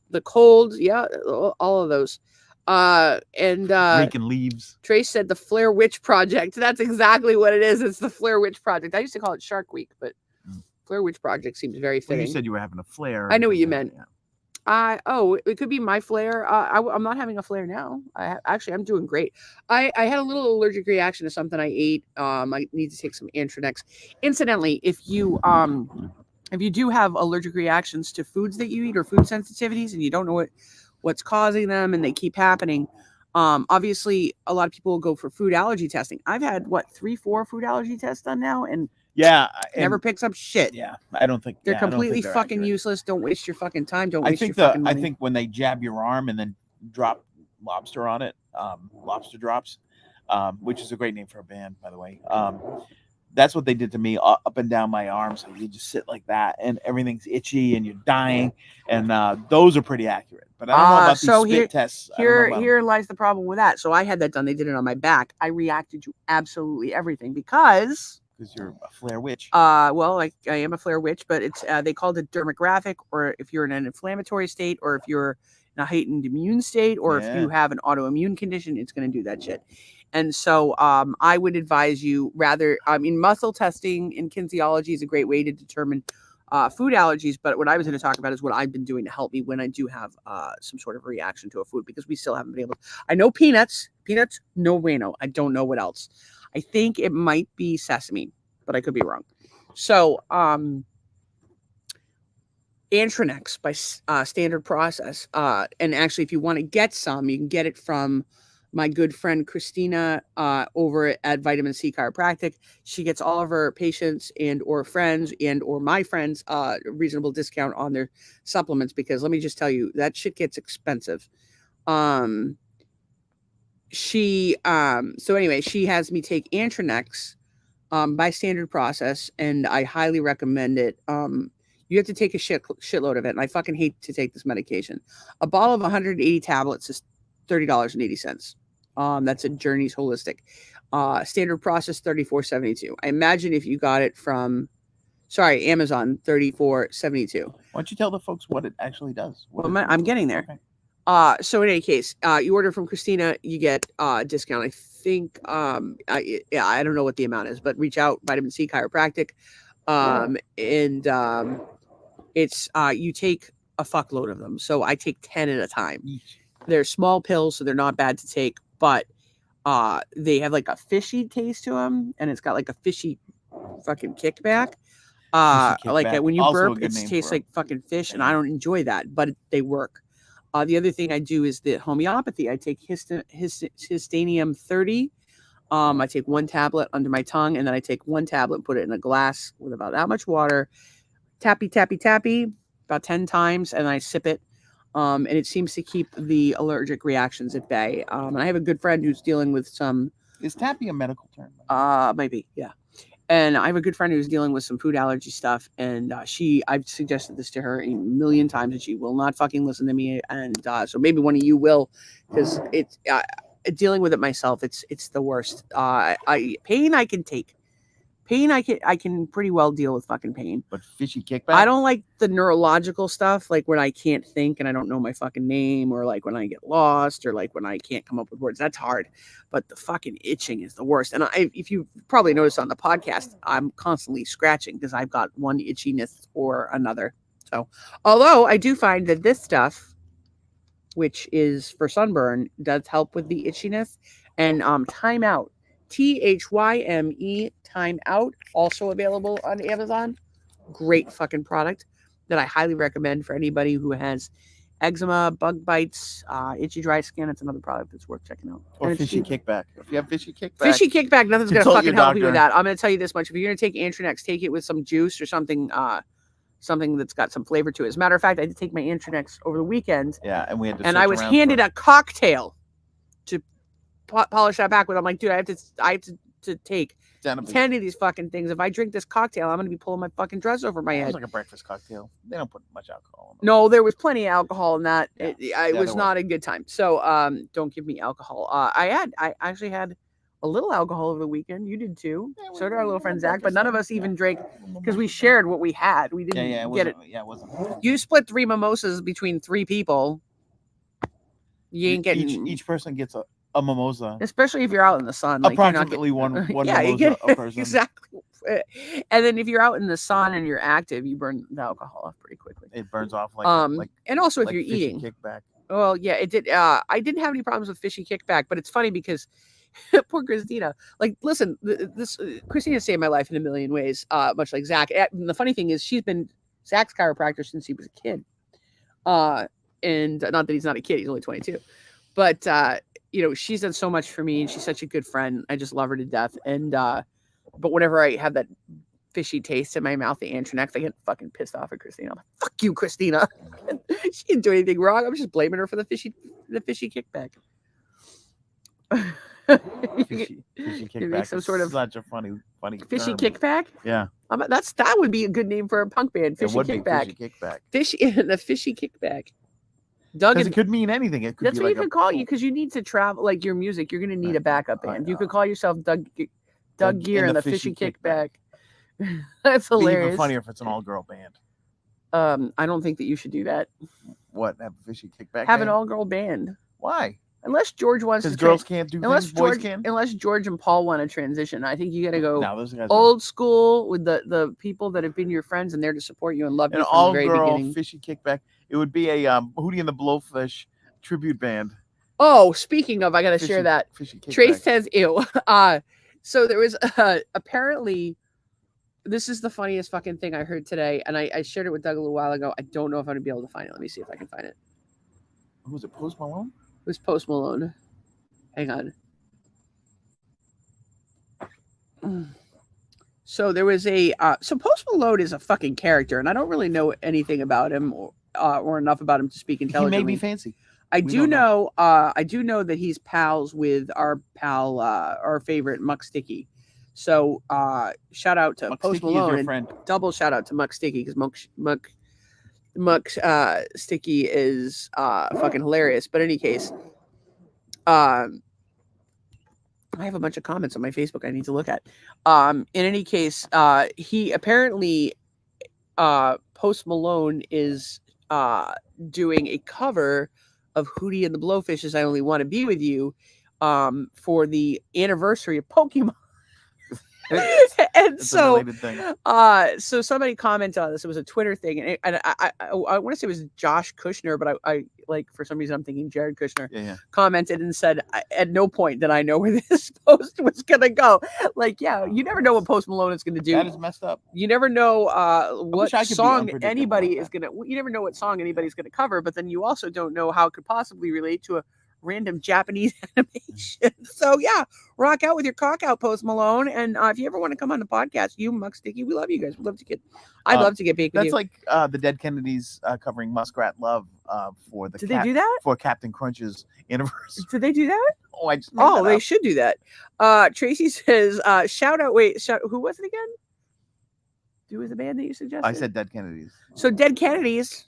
the cold. Yeah, all of those.
Raking leaves.
Trace said the Blair Witch Project. That's exactly what it is. It's the Blair Witch Project. I used to call it Shark Week, but Blair Witch Project seems very fitting.
Well, you said you were having a flare.
I know what you meant. It could be my flare. I'm not having a flare now. I'm doing great. I had a little allergic reaction to something I ate. I need to take some Antranex. Incidentally, if you do have allergic reactions to foods that you eat or food sensitivities and you don't know what's causing them and they keep happening, obviously a lot of people will go for food allergy testing. I've had 3-4 food allergy tests done now, and never picks up shit.
Yeah, I don't think
they're completely fucking accurate. Useless. Don't waste your fucking time. Don't waste your fucking money.
I think when they jab your arm and then drop lobster on it, lobster drops, which is a great name for a band, by the way. That's what they did to me up and down my arm. So you just sit like that and everything's itchy and you're dying. And those are pretty accurate. But I don't know about these spit tests.
Here lies the problem with that. So I had that done. They did it on my back. I reacted to absolutely everything because
you're a flare witch.
Well, I am a flare witch, but it's they called it dermographic, or if you're in an inflammatory state, or if you're in a heightened immune state, or if you have an autoimmune condition, it's going to do that shit. And so I would advise you rather, muscle testing in kinesiology is a great way to determine food allergies. But what I was going to talk about is what I've been doing to help me when I do have some sort of reaction to a food, because we still haven't been able to. I know peanuts, no bueno. I don't know what else. I think it might be sesame, but I could be wrong. So Antranex by Standard Process. And actually, if you want to get some, you can get it from my good friend Christina over at Vitamin C Chiropractic. She gets all of her patients and or friends and or my friends a reasonable discount on their supplements, because let me just tell you, that shit gets expensive. She has me take Antranex by Standard Process, and I highly recommend it. You have to take a shitload of it, and I fucking hate to take this medication. A bottle of 180 tablets is $30.80. That's at Journeys Holistic. Standard Process, $34.72. I imagine if you got it from, Amazon, $34.72.
Why don't you tell the folks what it actually does?
I'm getting there. Okay. So in any case, you order from Christina, you get a discount. I think, I don't know what the amount is, but reach out, Vitamin C Chiropractic. It's, you take a fuckload of them. So I take 10 at a time. They're small pills, so they're not bad to take, but, they have like a fishy taste to them, and it's got like a fishy fucking kickback. When you burp, it tastes like fucking fish, and I don't enjoy that, but they work. The other thing I do is the homeopathy. I take histanium 30. I take 1 tablet under my tongue, and then I take 1 tablet, put it in a glass with about that much water, tappy, tappy, tappy, about 10 times, and I sip it. And it seems to keep the allergic reactions at bay. And I have a good friend who's dealing with some.
Is tappy a medical term?
Maybe, yeah. And I have a good friend who's dealing with some food allergy stuff, and I've suggested this to her a million times, and she will not fucking listen to me. And so maybe one of you will, because it's dealing with it myself. It's the worst. Pain I can take. Pain I can pretty well deal with fucking pain.
But fishy kickback?
I don't like the neurological stuff, like when I can't think and I don't know my fucking name, or like when I get lost, or like when I can't come up with words. That's hard. But the fucking itching is the worst. And if you probably noticed on the podcast, I'm constantly scratching because I've got one itchiness or another. So, although I do find that this stuff, which is for sunburn, does help with the itchiness. And Time Out, THYME, Time Out, also available on Amazon. Great fucking product that I highly recommend for anybody who has eczema, bug bites, itchy dry skin. It's another product that's worth checking out.
Or fishy kickback. If you have fishy kickback,
nothing's gonna fucking help you with that. I'm gonna tell you this much: if you're gonna take Antranex, take it with some juice or something, something that's got some flavor to it. As a matter of fact, I did take my Antranex over the weekend.
Yeah, and we had to.
And I was handed a cocktail to polish that back with. I'm like, dude, I have to take 10 of
Ten
these fucking things. If I drink this cocktail, I'm gonna be pulling my fucking dress over my
It
head.
was like a breakfast cocktail. They don't put much alcohol in them.
No, there was plenty of alcohol in that.
Yeah.
It was not a good time. So don't give me alcohol. I actually had a little alcohol over the weekend. You did too.
Yeah,
So did our little friend Zach, but
breakfast
none of
thing.
us even drank because
Mimosa
we
thing.
shared what we had. We didn't get it.
Yeah, it wasn't.
You split 3 mimosas between 3 people. You ain't getting
Each person gets a mimosa.
Especially if you're out in the sun. Like
Approximately one
yeah,
mimosa a person.
Exactly. And then if you're out in the sun and you're active, you burn the alcohol off pretty quickly.
It burns off like
and also if
like
you're
fishy
eating.
Kickback.
Well, yeah, it did. I didn't have any problems with fishy kickback, but it's funny because poor Christina. Like, listen, this Christina saved my life in a million ways, much like Zach. And the funny thing is, she's been Zach's chiropractor since he was a kid. And not that he's not a kid; he's only 22. But she's done so much for me, and she's such a good friend. I just love her to death. And but whenever I have that fishy taste in my mouth, the Antranex, I get fucking pissed off at Christina. I'm like, fuck you, Christina. She didn't do anything wrong. I'm just blaming her for the fishy kickback.
Fishy kickback.
Make some sort of
such a funny
fishy
term.
kickback.
Yeah,
that would be a good name for a punk band. Fishy kickback. The fishy kickback. Doug,
because it could mean anything. It could.
That's
be
what
like
you could call you because you need to travel. Like your music, you're going to need a backup band. You could call yourself Doug Gear and the Fishy Kickback. That's hilarious.
It'd be even funnier if it's an all-girl band.
I don't think that you should do that.
What? Have a Fishy Kickback?
Have an all-girl band.
Why?
Unless George wants to.
Because girls can't do things boys can.
Unless George and Paul want to transition, I think you got to go
those guys
old school with the people that have been your friends and there to support you and love you from the very beginning.
Fishy Kickback. It would be a Hootie and the Blowfish tribute band.
Oh, speaking of, I got to share that. Trace says, ew. So there was apparently, this is the funniest fucking thing I heard today, and I shared it with Doug a little while ago. I don't know if I'm going to be able to find it. Let me see if I can find it.
Who was it, Post Malone?
It was Post Malone. Hang on. So there was so Post Malone is a fucking character, and I don't really know anything about him or enough about him to speak intelligently.
He may be fancy.
I do know that he's pals with our pal, our favorite Muck Sticky. So shout out to
Muck
Post
Sticky
Malone,
is your
and
friend.
double shout out to Muck Sticky because Muck Sticky is fucking hilarious. But in any case, I have a bunch of comments on my Facebook I need to look at. In any case, he apparently Post Malone is doing a cover of Hootie and the Blowfish's I Only Want to Be With You for the anniversary of Pokemon. And so somebody commented on this. It was a Twitter thing, and I want to say it was Josh Kushner, but I like for some reason I'm thinking Jared Kushner commented and said, at no point did I know where this post was gonna go. Like, yeah, you never know what Post Malone is gonna do.
That is messed up.
You never know what song anybody is gonna. You never know what song anybody's gonna cover, but then you also don't know how it could possibly relate to a random Japanese animation. So yeah, rock out with your cock out, Post Malone. And if you ever want to come on the podcast, you Muck Sticky, we love you guys. We'd love to get. I'd love to get baked with you.
That's like the Dead Kennedys covering Muskrat Love for the.
Did they do that
for Captain Crunch's anniversary?
Did they do that?
Oh, I just.
They should do that. Tracy says, "Shout out! Wait, who was it again? Who was the band that you suggested?"
I said Dead Kennedys.
So Dead Kennedys,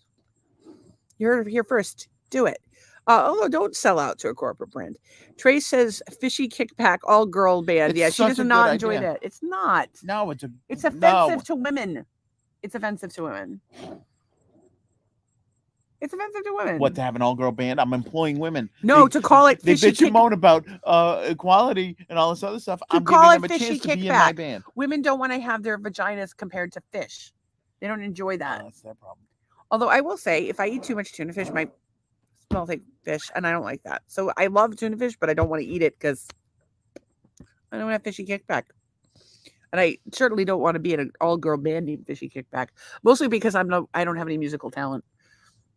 you're here first. Do it. Although don't sell out to a corporate brand. Trace says Fishy Kickback all girl band. Yeah, she does not enjoy that. It's not.
No,
it's offensive to women. It's offensive to women. It's offensive to women.
What, to have an all girl band? I'm employing women.
No, to call it
Fishy They bitch and moan about equality and all this other stuff. I'm giving them a chance to be in my band.
Women don't want to have their vaginas compared to fish. They don't enjoy that.
That's their problem.
Although I will say, if I eat too much tuna fish, my smells like fish, and I don't like that. So I love tuna fish, but I don't want to eat it because I don't have Fishy Kickback. And I certainly don't want to be in an all-girl band named Fishy Kickback, mostly because I don't have any musical talent.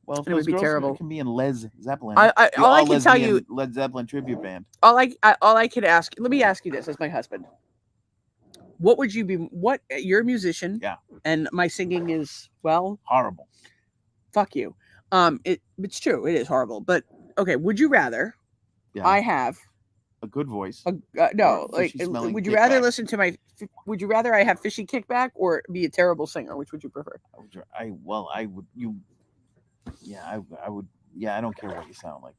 Well,
it would be terrible.
Can be in Led Zeppelin.
All I can tell you,
Led Zeppelin tribute band.
All I could ask. Let me ask you this as my husband. What would you be? What you're a musician?
Yeah.
And my singing is
horrible.
Fuck you. It's true. It is horrible. But okay, would you rather I have
a good voice.
No, like, would you rather listen to my? Would you rather I have fishy kickback or be a terrible singer? Which would you prefer?
I would. Yeah, I would. Yeah, I don't care what you sound like.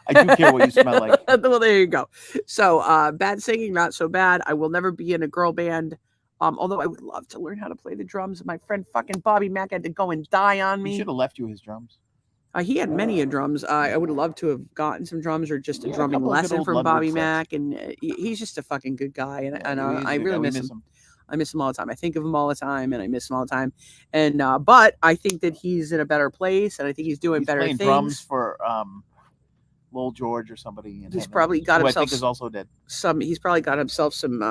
I do care what you smell like.
Well, there you go. So, bad singing, not so bad. I will never be in a girl band. Although I would love to learn how to play the drums. My friend fucking Bobby Mack had to go and die on me.
He should have left you his drums.
He had many a drums. I would have loved to have gotten some drums or just a drumming lesson from Bobby Mack. And he's just a fucking good guy. And I really miss him. I miss him all the time. I think of him all the time, and I miss him all the time. And but I think that he's in a better place, and I think he's doing better things.
Drums for Lowell George or somebody.
He's probably got himself.
I think is also dead.
He's probably got himself some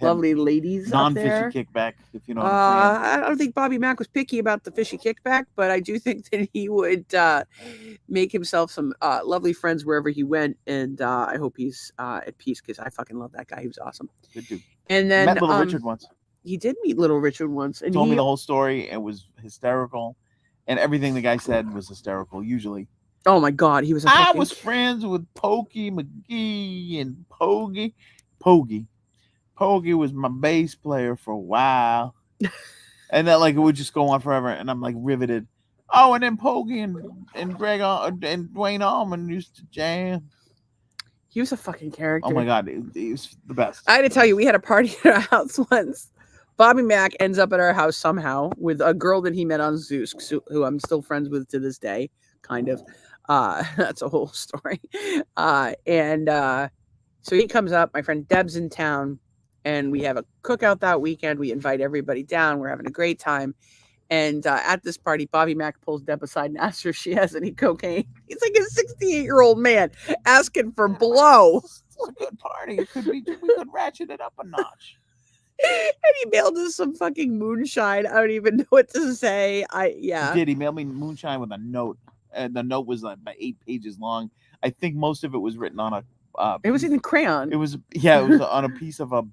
lovely ladies
non-fishy
up there.
Kickback, if you know what I'm saying.
I don't think Bobby Mack was picky about the fishy kickback, but I do think that he would make himself some lovely friends wherever he went, and I hope he's at peace because I fucking love that guy. He was awesome.
Good dude.
And then
met Little Richard once.
He did meet Little Richard once, and
told me the whole story. It was hysterical, and everything the guy said was hysterical. Usually.
Oh my God, he was.
I was friends with Pokey McGee and Pogie. Poggy was my bass player for a while, and that like it would just go on forever, and I'm like riveted. Oh, and then Poggy and Greg and Dwayne Allman used to jam.
He was a fucking character.
Oh my God, he was the best.
I had to tell you, we had a party at our house once. Bobby Mack ends up at our house somehow with a girl that he met on Zeus, who I'm still friends with to this day, kind of. That's a whole story. So he comes up. My friend Deb's in town. And we have a cookout that weekend. We invite everybody down. We're having a great time. And at this party, Bobby Mack pulls Deb aside and asks her if she has any cocaine. He's like a 68-year-old man asking for blow.
It's a good party. It could be. We could ratchet it up a notch.
And he mailed us some fucking moonshine. I don't even know what to say.
He did. He mailed me moonshine with a note. And the note was like about 8 pages long. I think most of it was written on a
it was in crayon.
It was on a piece of a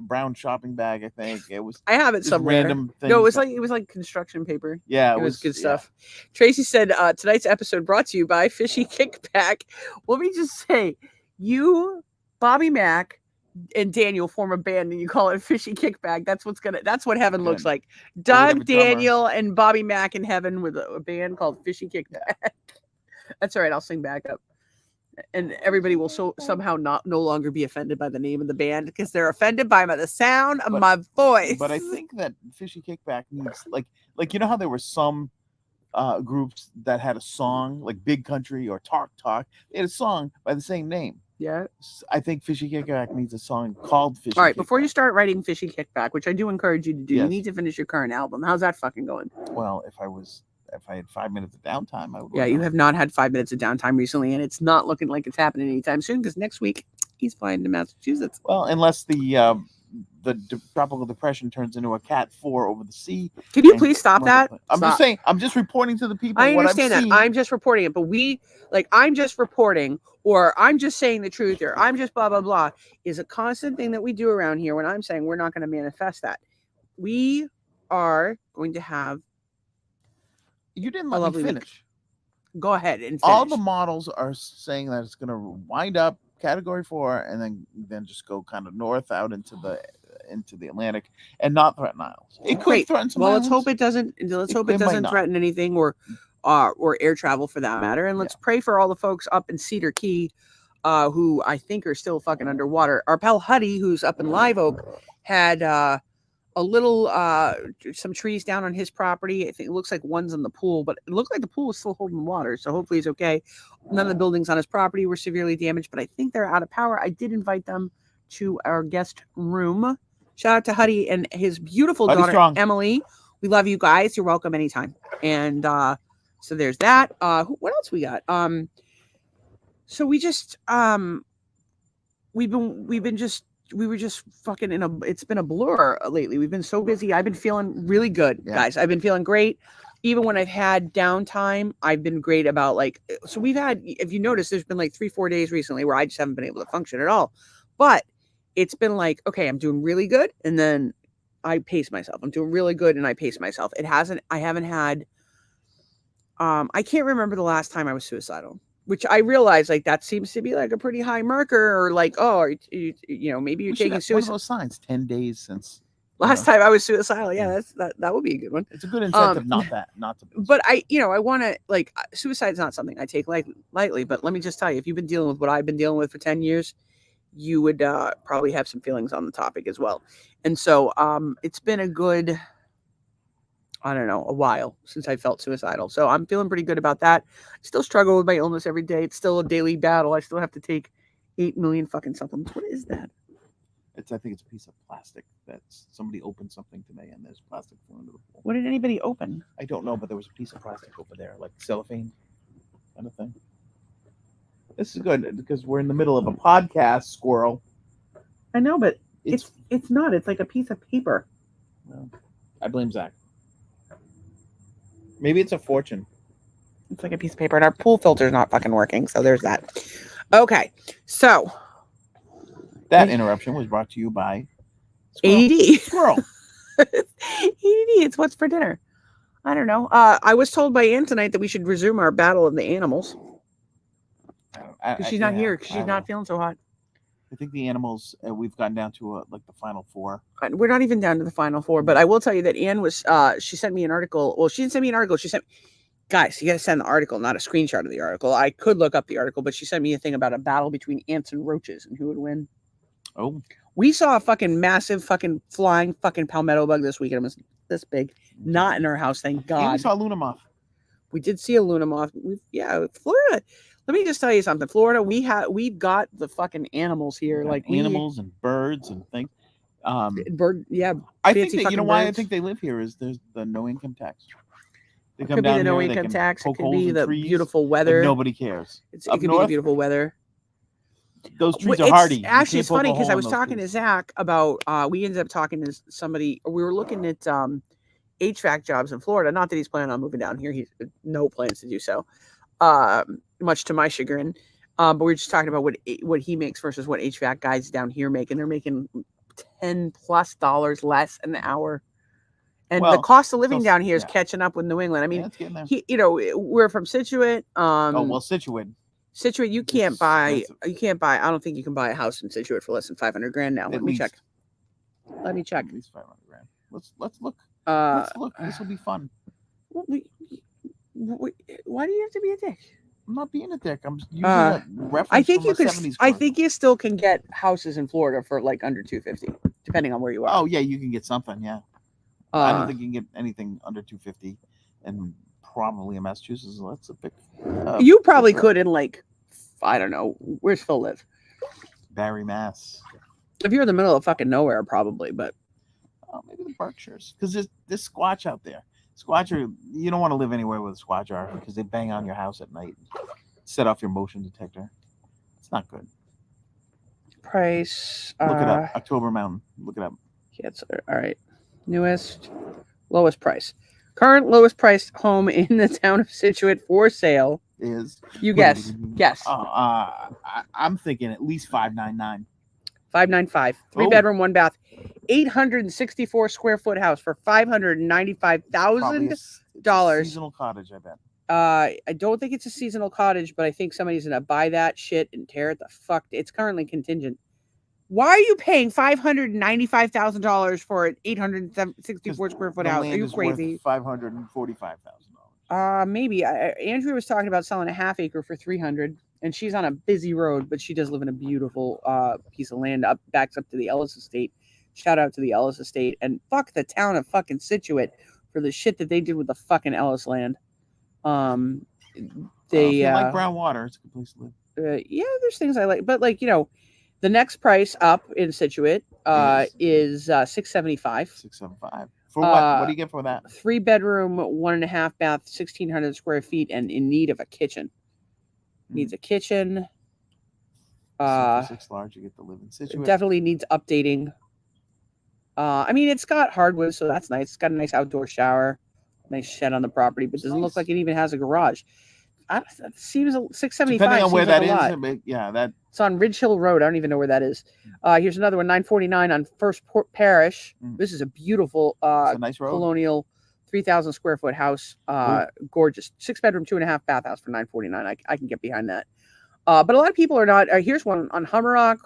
brown shopping bag. I think it was.
I have it somewhere.
Random things.
No, it was like construction paper.
Yeah,
it was good stuff. Tracy said tonight's episode brought to you by Fishy Kickback. Let me just say, you, Bobby Mack, and Daniel form a band, and you call it Fishy Kickback. That's what heaven looks like. Doug, Daniel, and Bobby Mack in heaven with a band called Fishy Kickback. That's all right. I'll sing back up. And everybody will somehow no longer be offended by the name of the band because they're offended by the sound of my voice.
But I think that Fishy Kickback needs like you know how there were some groups that had a song like Big Country or Talk. They had a song by the same name.
Yeah.
I think Fishy Kickback needs a song called Fishy Kickback.
All right, before you start writing Fishy Kickback, which I do encourage you to do, you need to finish your current album. How's that fucking going?
Well, if I had 5 minutes of downtime, I would.
Yeah, you have not had 5 minutes of downtime recently, and it's not looking like it's happening anytime soon because next week he's flying to Massachusetts.
Well, unless the tropical depression turns into a Cat 4 over the sea.
Can you please stop that?
Just saying. I'm just reporting to the people.
I understand that. I'm just reporting it, but I'm just reporting, or I'm just saying the truth, or I'm just blah blah blah, is a constant thing that we do around here. When I'm saying we're not going to manifest that, we are going to have.
You didn't let me finish.
Week. Go ahead and finish.
All the models are saying that it's going to wind up Category 4 and then just go kind of north out into the Atlantic and not threaten islands. It could threaten some islands.
Let's hope it doesn't. Let's hope it doesn't threaten anything or air travel for that matter. And let's pray for all the folks up in Cedar Key, who I think are still fucking underwater. Our pal Huddy, who's up in Live Oak, had a little some trees down on his property. I think it looks like one's in the pool, but it looks like the pool is still holding water, so hopefully he's okay. None of the buildings on his property were severely damaged, but I think they're out of power. I did invite them to our guest room. Shout out to Huddy and his beautiful daughter Emily. We love you guys. You're welcome anytime. And so there's that. What else we got? So we just we were just fucking it's been a blur lately. We've been so busy. I've been feeling really good, guys. I've been feeling great. Even when I've had downtime, I've been great about so we've had, if you notice, there's been 3-4 days recently where I just haven't been able to function at all. But it's been okay, I'm doing really good. And then I pace myself. I'm doing really good. And I pace myself. I haven't had, I can't remember the last time I was suicidal. which I realize like that seems to be like a pretty high marker, or like, oh, maybe you're taking suicide.
One of those signs, 10 days since
last time I was suicidal. Yeah, that would be a good one.
It's a good incentive not to.
But I want to, like, suicide's not something I take lightly, but let me just tell you, if you've been dealing with what I've been dealing with for 10 years, you would probably have some feelings on the topic as well. And so it's been a good, I don't know, a while since I felt suicidal. So I'm feeling pretty good about that. I still struggle with my illness every day. It's still a daily battle. I still have to take 8 million fucking supplements. What is that?
I think it's a piece of plastic that somebody opened something today, and there's plastic thrown into the pool.
What did anybody open?
I don't know, but there was a piece of plastic over there, like cellophane kind of thing. This is good because we're in the middle of a podcast, squirrel.
I know, but it's not. It's like a piece of paper.
Well, I blame Zach. Maybe it's a fortune.
It's like a piece of paper, and our pool filter's not fucking working. So there's that. Okay, so
that interruption was brought to you by
ADD.
Squirrel.
ADD. It's what's for dinner. I don't know. I was told by Ann tonight that we should resume our battle of the animals. Because she's not here. Because she's not feeling so hot.
I think the animals, we've gotten down to like the final 4.
We're not even down to the final 4, but I will tell you that Ann was, she sent me an article. Well, she didn't send me an article. She sent, guys, you got to send the article, not a screenshot of the article. I could look up the article, but she sent me a thing about a battle between ants and roaches and who would win.
Oh.
We saw a fucking massive fucking flying fucking palmetto bug this weekend. It was this big. Not in our house, thank God.
And we saw a Luna moth.
We did see a Luna moth. Florida. Let me just tell you something. Florida, we've got the fucking animals here, like
animals and birds and things.
Bird, yeah.
I think that, you know why I think they live here is there's the no income tax.
It could be the no income tax. It could be the beautiful weather.
Nobody cares.
It could be the beautiful weather.
Those trees are hardy.
Actually, it's funny because I was talking to Zach about. We ended up talking to somebody. We were looking at HVAC jobs in Florida. Not that he's planning on moving down here. He's no plans to do so. Much to my chagrin. But we were just talking about what he makes versus what HVAC guys down here make, and they're making $10+ less an hour. And the cost of living down here is catching up with New England. I mean, we're from Scituate.
Scituate.
Scituate, you can't buy. I don't think you can buy a house in Scituate for less than $500,000 now. Let me check.
At least $500,000. Let's look. Let's look. This will be fun.
Why do you have to be a dick?
I'm not being a dick. I'm using a reference.
I think you could. I think you still can get houses in Florida for like under $250, depending on where you are.
Oh yeah, you can get something. Yeah, I don't think you can get anything under $250, and probably in Massachusetts. That's a big.
You probably could in like, I don't know, where's Phil live?
Barry, Mass.
If you're in the middle of fucking nowhere, probably, but.
Maybe the Berkshires, because there's Squatch out there. Squatcher, you don't want to live anywhere with a Squatcher because they bang on your house at night, set off your motion detector. It's not good.
Price.
Look it up. October Mountain. Look it up.
Yeah, it's all right. Lowest price. Current lowest priced home in the town of Scituate for sale
is.
You guess. Guess.
I'm thinking at least $599.
$595. 3-bedroom, 1-bath, 864 square foot house for $595,000.
Seasonal cottage, I bet.
I don't think it's a seasonal cottage, but I think somebody's gonna buy that shit and tear it the fuck. It's currently contingent. Why are you paying $595,000 for an 864 square foot house? Are you crazy?
$545,000.
Maybe. Andrea was talking about selling a half acre for $300,000. And she's on a busy road, but she does live in a beautiful piece of land backs up to the Ellis Estate. Shout out to the Ellis Estate. And fuck the town of fucking Scituate for the shit that they did with the fucking Ellis land.
If you like brown water, it's a good place to live.
Yeah, there's things I like. But like, the next price up in Scituate is $675.
$675. For what? What do you get for that?
3-bedroom, 1.5 bath, 1,600 square feet, and in need of a kitchen. Needs a kitchen.
6 large, you get to live in Scituate.
Definitely needs updating. I mean, it's got hardwood, so that's nice. It's got a nice outdoor shower, nice shed on the property, but it doesn't look like it even has a garage. That seems $675.
Depending on where that is,
that it's on Ridge Hill Road. I don't even know where that is. Here's another one, $949 on First Port Parish. This is a beautiful
it's a nice road.
colonial 3,000 square foot house. Gorgeous. 6-bedroom, 2.5 bath house for $949. I can get behind that. But a lot of people are not. Here's one on Hummerock.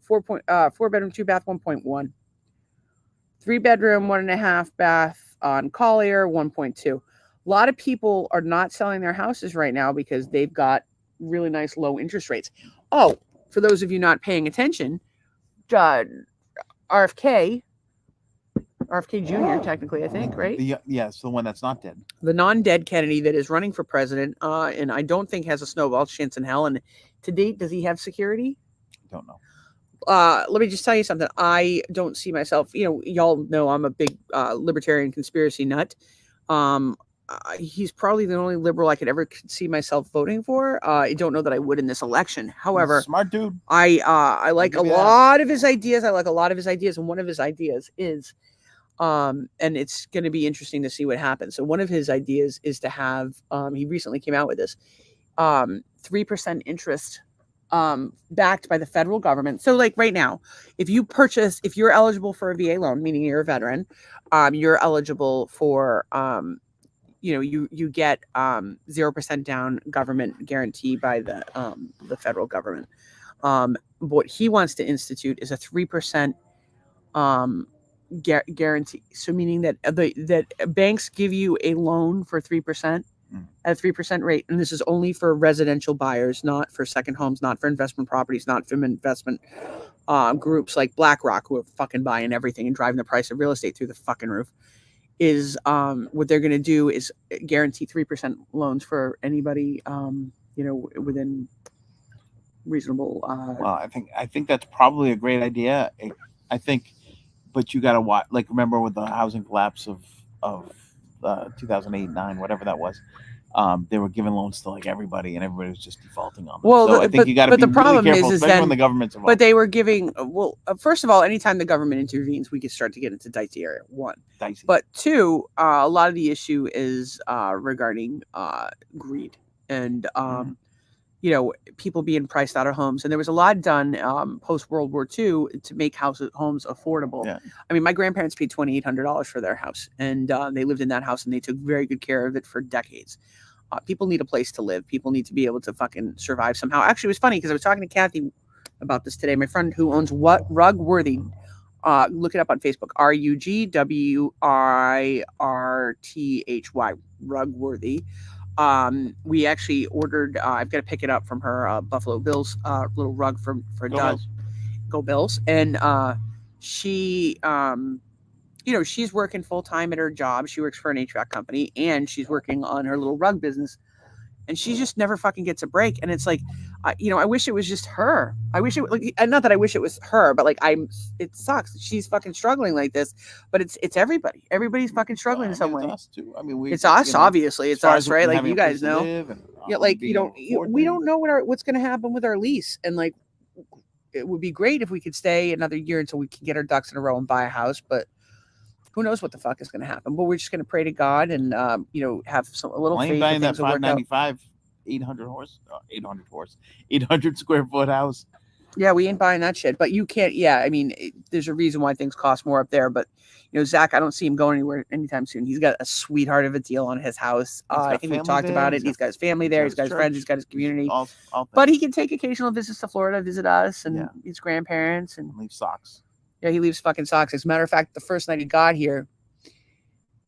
4-bedroom, 2 bath, 1.1. 3-bedroom, 1.5 bath on Collier, 1.2. A lot of people are not selling their houses right now because they've got really nice low interest rates. Oh, for those of you not paying attention, RFK Jr. technically, I think, right?
Yes, the one that's not dead.
The non-dead Kennedy that is running for president, and I don't think has a snowball chance in hell. And to date, does he have security?
Don't know.
Let me just tell you something. I don't see myself, y'all know I'm a big libertarian conspiracy nut. He's probably the only liberal I could ever see myself voting for. I don't know that I would in this election. However,
smart dude.
I like a lot of his ideas. And one of his ideas is, and it's going to be interesting to see what happens. So one of his ideas is to have, he recently came out with this, 3% interest backed by the federal government. So like right now, if you're eligible for a VA loan, meaning you're a veteran, you're eligible for, you get 0% down government guarantee by the federal government. What he wants to institute is a 3% guarantee. So meaning that that banks give you a loan for 3%. At a 3% rate, and this is only for residential buyers, not for second homes, not for investment properties, not from investment groups like BlackRock, who are fucking buying everything and driving the price of real estate through the fucking roof. Is what they're going to do is guarantee 3% loans for anybody, within reasonable.
Well, I think that's probably a great idea. I think, but you got to watch. Like, remember with the housing collapse of 2008-9, whatever that was. They were giving loans to like everybody, and everybody was just defaulting on them.
Well,
so I think you got to be really careful, especially
then,
when the government's involved.
But they were giving. First of all, anytime the government intervenes, we can start to get into dicey area. One,
dicey.
But two, a lot of the issue is regarding greed and people being priced out of homes. And there was a lot done post World War II to make homes affordable.
Yeah.
I mean, my grandparents paid $2,800 for their house, and they lived in that house, and they took very good care of it for decades. People need a place to live. People need to be able to fucking survive somehow. Actually, it was funny because I was talking to Kathy about this today. My friend who owns Rugworthy. Look it up on Facebook. RUGWIRTHY. Rugworthy. We actually ordered. I've got to pick it up from her. Buffalo Bills little rug for Doug. Go Bills. And she. She's working full time at her job. She works for an HVAC company, and she's working on her little rug business. And she just never fucking gets a break. And it's like, I wish it was just her. I wish it not that I wish it was her, but like it sucks. She's fucking struggling like this. But it's everybody. Everybody's fucking struggling in some way.
It's us too. I mean,
it's us. Obviously, it's us, right? Like you guys know. We don't know what's going to happen with our lease, and like it would be great if we could stay another year until we can get our ducks in a row and buy a house, but. Who knows what the fuck is going to happen? But we're just going to pray to God and have a little faith that things will work out.
800 square foot house.
Yeah, we ain't buying that shit. But you can't. Yeah, I mean, there's a reason why things cost more up there. But Zach, I don't see him going anywhere anytime soon. He's got a sweetheart of a deal on his house. I think we've talked about it. He's got his family there. He's got his friends. He's got his community. But he can take occasional visits to Florida, visit us and his grandparents, and
leave socks.
Yeah, he leaves fucking socks. As a matter of fact, the first night he got here,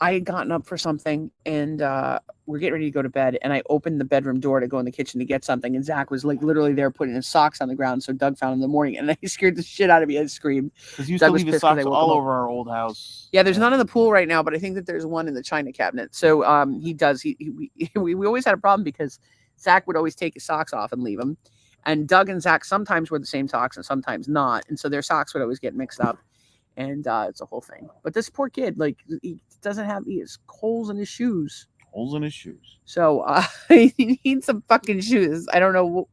I had gotten up for something, and we're getting ready to go to bed, and I opened the bedroom door to go in the kitchen to get something, and Zach was like literally there putting his socks on the ground, so Doug found him in the morning, and he scared the shit out of me. I scremed.
Because you used to leave his socks all over our old house.
Yeah, there's none in the pool right now, but I think that there's one in the china cabinet. So he does. We always had a problem because Zach would always take his socks off and leave them. And Doug and Zach sometimes wear the same socks and sometimes not. And so their socks would always get mixed up. And it's a whole thing. But this poor kid, like, he has holes in his shoes. So he needs some fucking shoes. I don't know.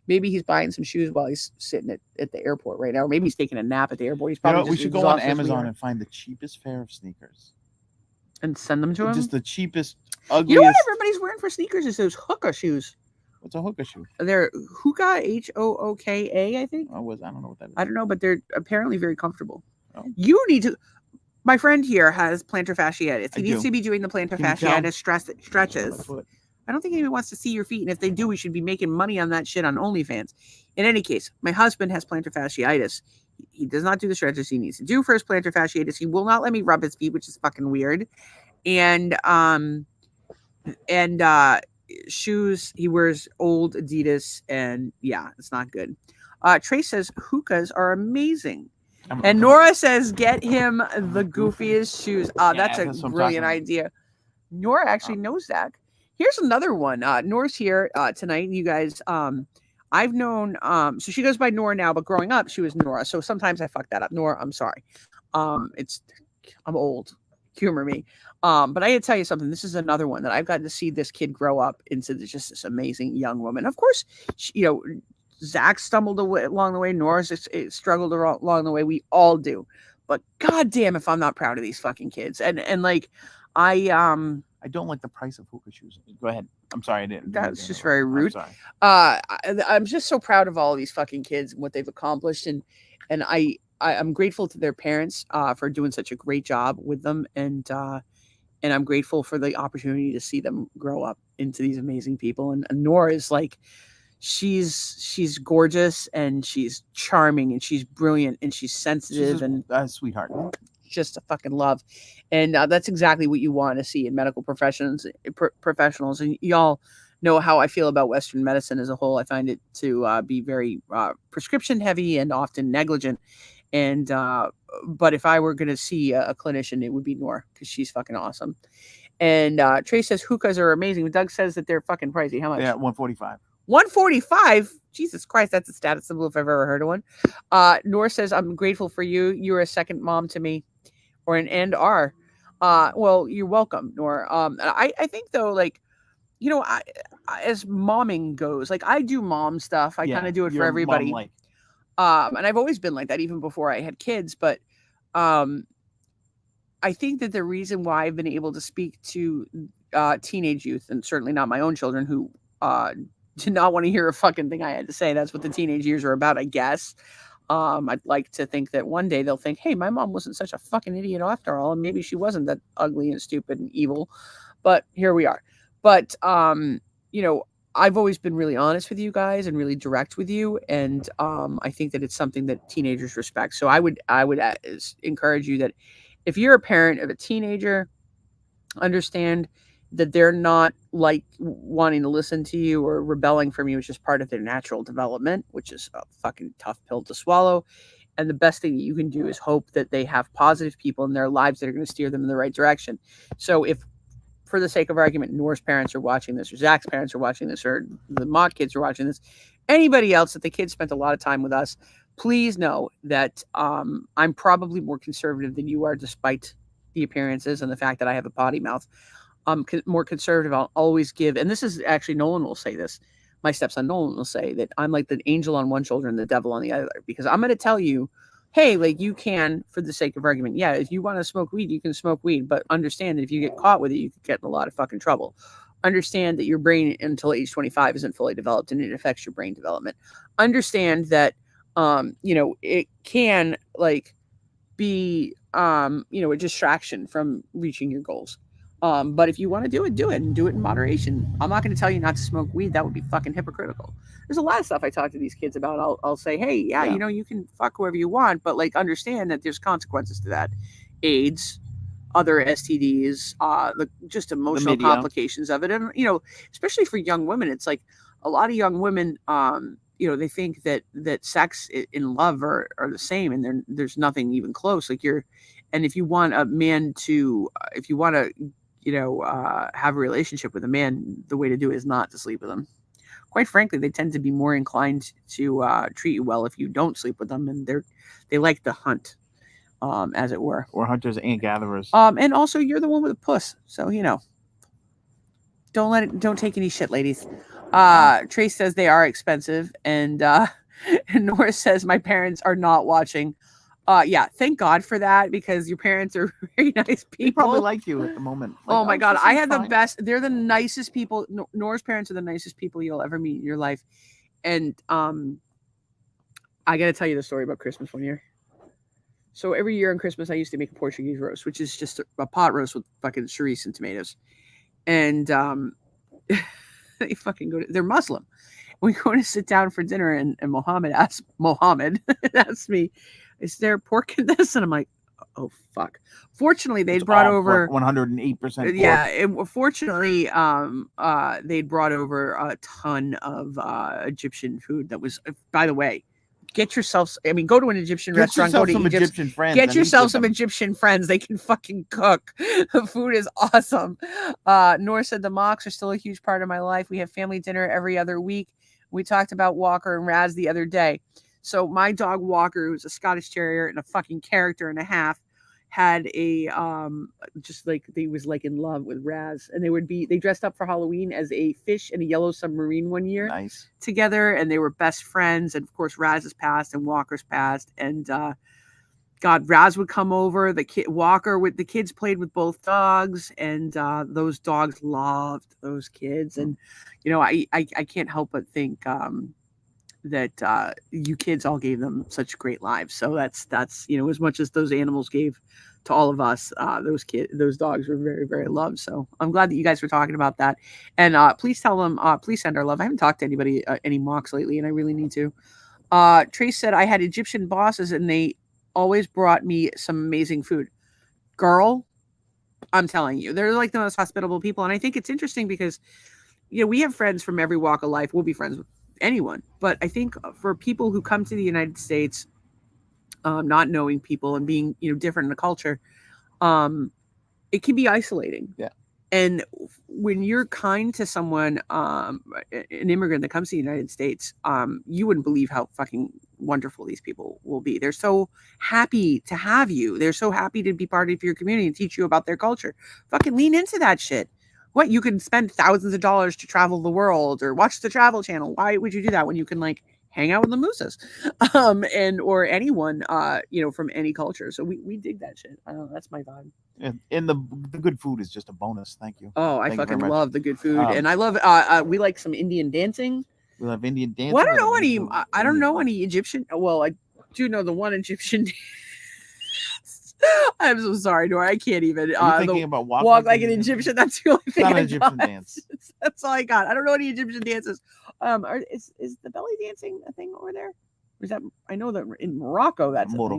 Maybe he's buying some shoes while he's sitting at the airport right now. Or maybe he's taking a nap at the airport. He's probably
we should go on Amazon and find the cheapest pair of sneakers.
And send them to him?
Just the cheapest, ugliest.
You know what everybody's wearing for sneakers is those hookah shoes.
What's a hookah shoe?
They're hookah, Hooka, I think.
I don't know what that is.
I don't know, but they're apparently very comfortable.
Oh.
You need to. My friend here has plantar fasciitis. He needs to be doing the plantar fasciitis stretches. I don't think anyone wants to see your feet, and if they do, we should be making money on that shit on OnlyFans. In any case, my husband has plantar fasciitis. He does not do the stretches he needs to do for his plantar fasciitis. He will not let me rub his feet, which is fucking weird. And shoes, he wears old Adidas, and yeah, it's not good. Trey says hookahs are amazing. And Nora says, get him the goofiest shoes. That's a brilliant idea. Nora actually knows that. Here's another one. Nora's here tonight. You guys, I've known, so she goes by Nora now, but growing up, she was Nora. So sometimes I fuck that up. Nora, I'm sorry. I'm old. Humor me. But I gotta tell you something. This is another one that I've gotten to see this kid grow up into just this amazing young woman. Of course, Zach stumbled along the way. Nora's struggled along the way. We all do. But goddamn, if I'm not proud of these fucking kids. And like, I
don't like the price of hookah shoes. Go ahead. I'm sorry, I didn't.
That's just very rude.
I'm sorry.
I'm just so proud of all of these fucking kids and what they've accomplished, and I'm grateful to their parents for doing such a great job with them, and I'm grateful for the opportunity to see them grow up into these amazing people. And Nora is like, she's gorgeous, and she's charming, and she's brilliant, and she's sensitive, and
a sweetheart.
Just a fucking love. And that's exactly what you want to see in medical professionals. And y'all know how I feel about Western medicine as a whole. I find it to be very prescription heavy and often negligent. And but if I were going to see a clinician, it would be Nora, because she's fucking awesome. And Trey says hookahs are amazing. Doug says that they're fucking pricey. How much?
Yeah, $145.
$145? Jesus Christ, that's a status symbol if I've ever heard of one. Nora says, I'm grateful for you. You're a second mom to me. Or an and are. Well, you're welcome, Nora. I think though, like, I as momming goes, like, I do mom stuff. I kind of do it for everybody. And I've always been like that, even before I had kids. But I think that the reason why I've been able to speak to teenage youth, and certainly not my own children, who did not want to hear a fucking thing I had to say. That's what the teenage years are about, I guess. I'd like to think that one day they'll think, hey, my mom wasn't such a fucking idiot after all, and maybe she wasn't that ugly and stupid and evil, but here we are. But, I've always been really honest with you guys and really direct with you, and I think that it's something that teenagers respect. So I would encourage you that if you're a parent of a teenager, understand that they're not like wanting to listen to you or rebelling from you. It's just part of their natural development, which is a fucking tough pill to swallow. And the best thing that you can do is hope that they have positive people in their lives that are going to steer them in the right direction. So if, for the sake of argument, Nora's parents are watching this, or Zach's parents are watching this, or the Mott kids are watching this, anybody else that the kids spent a lot of time with us, please know that I'm probably more conservative than you are, despite the appearances and the fact that I have a potty mouth. More conservative. I'll always give, and this is actually, Nolan will say this. My stepson Nolan will say that I'm like the angel on one shoulder and the devil on the other, because I'm going to tell you, hey, like, you can, for the sake of argument, yeah, if you want to smoke weed, you can smoke weed, but understand that if you get caught with it, you could get in a lot of fucking trouble. Understand that your brain until age 25 isn't fully developed, and it affects your brain development. Understand that, it can like be, a distraction from reaching your goals. But if you want to do it and do it in moderation. I'm not going to tell you not to smoke weed. That would be fucking hypocritical. There's a lot of stuff I talk to these kids about. I'll say, hey, yeah, you can fuck whoever you want, but like, understand that there's consequences to that. AIDS, other STDs, just emotional complications of it. And, especially for young women, it's like a lot of young women, they think that sex and love are the same, and there's nothing even close. Like, and if you want a man to, if you want to, have a relationship with a man, the way to do it is not to sleep with them. Quite frankly, they tend to be more inclined to treat you well if you don't sleep with them, and they like to hunt, as it were.
Or hunters and gatherers.
And also, you're the one with a puss, so don't take any shit, ladies. Trace says they are expensive, and Nora says my parents are not watching. Yeah, thank God for that, because your parents are very nice people.
They probably like you at the moment. Like,
oh my God, I had the best. They're the nicest people. Nora's parents are the nicest people you'll ever meet in your life. And I got to tell you the story about Christmas one year. So every year on Christmas, I used to make a Portuguese roast, which is just a pot roast with fucking chorizo and tomatoes. And they fucking they're Muslim. We go to sit down for dinner, and Mohammed asked me, "Is there pork in this?" And I'm like, "Oh fuck!" Fortunately, they'd brought over
108%.
Yeah, fortunately, they'd brought over a ton of Egyptian food. That was, by the way, get yourself. I mean, go to an Egyptian restaurant. Go to
some Egyptian friends.
Get yourself some Egyptian friends. They can fucking cook. The food is awesome. Nora said the mocks are still a huge part of my life. We have family dinner every other week. We talked about Walker and Raz the other day. So my dog Walker, who's a Scottish Terrier and a fucking character and a half, had a just like they was like in love with Raz, and they dressed up for Halloween as a fish and a yellow submarine one year.
Nice.
Together, and they were best friends. And of course, Raz has passed and Walker's passed, and God, Raz would come over. The kids played with both dogs, and those dogs loved those kids. And you know, I can't help but think that you kids all gave them such great lives. So that's you know, as much as those animals gave to all of us, those dogs were very, very loved. So I'm glad that you guys were talking about that. And please tell them, please send our love. I haven't talked to anybody, any mocks lately, and I really need to. Trace said I had Egyptian bosses and they always brought me some amazing food. Girl, I'm telling you, they're like the most hospitable people. And I think it's interesting because, you know, we have friends from every walk of life. We'll be friends with anyone. But I think for people who come to the United States, not knowing people and being, you know, different in the culture, it can be isolating.
Yeah.
And when you're kind to someone, an immigrant that comes to the United States, you wouldn't believe how fucking wonderful these people will be. They're so happy to have you. They're so happy to be part of your community and teach you about their culture. Fucking lean into that shit. What, you can spend thousands of dollars to travel the world or watch the Travel Channel. Why would you do that when you can like hang out with the Mooses, or anyone, you know, from any culture? So we dig that shit. I don't know. That's my vibe.
And the good food is just a bonus. Thank you.
Oh, I fucking love the good food, and I love. We like some Indian dancing.
We love Indian dancing.
Well, I don't know any. I don't know any Egyptian. Well, I do know the one Egyptian. I'm so sorry, Nora. I can't even.
Are you thinking about
walk like an Egyptian? That's the only thing.
Not an Egyptian dance.
That's all I got. I don't know any Egyptian dances. Is the belly dancing a thing over there? Or is that? I know that in Morocco that's
Morocco.
a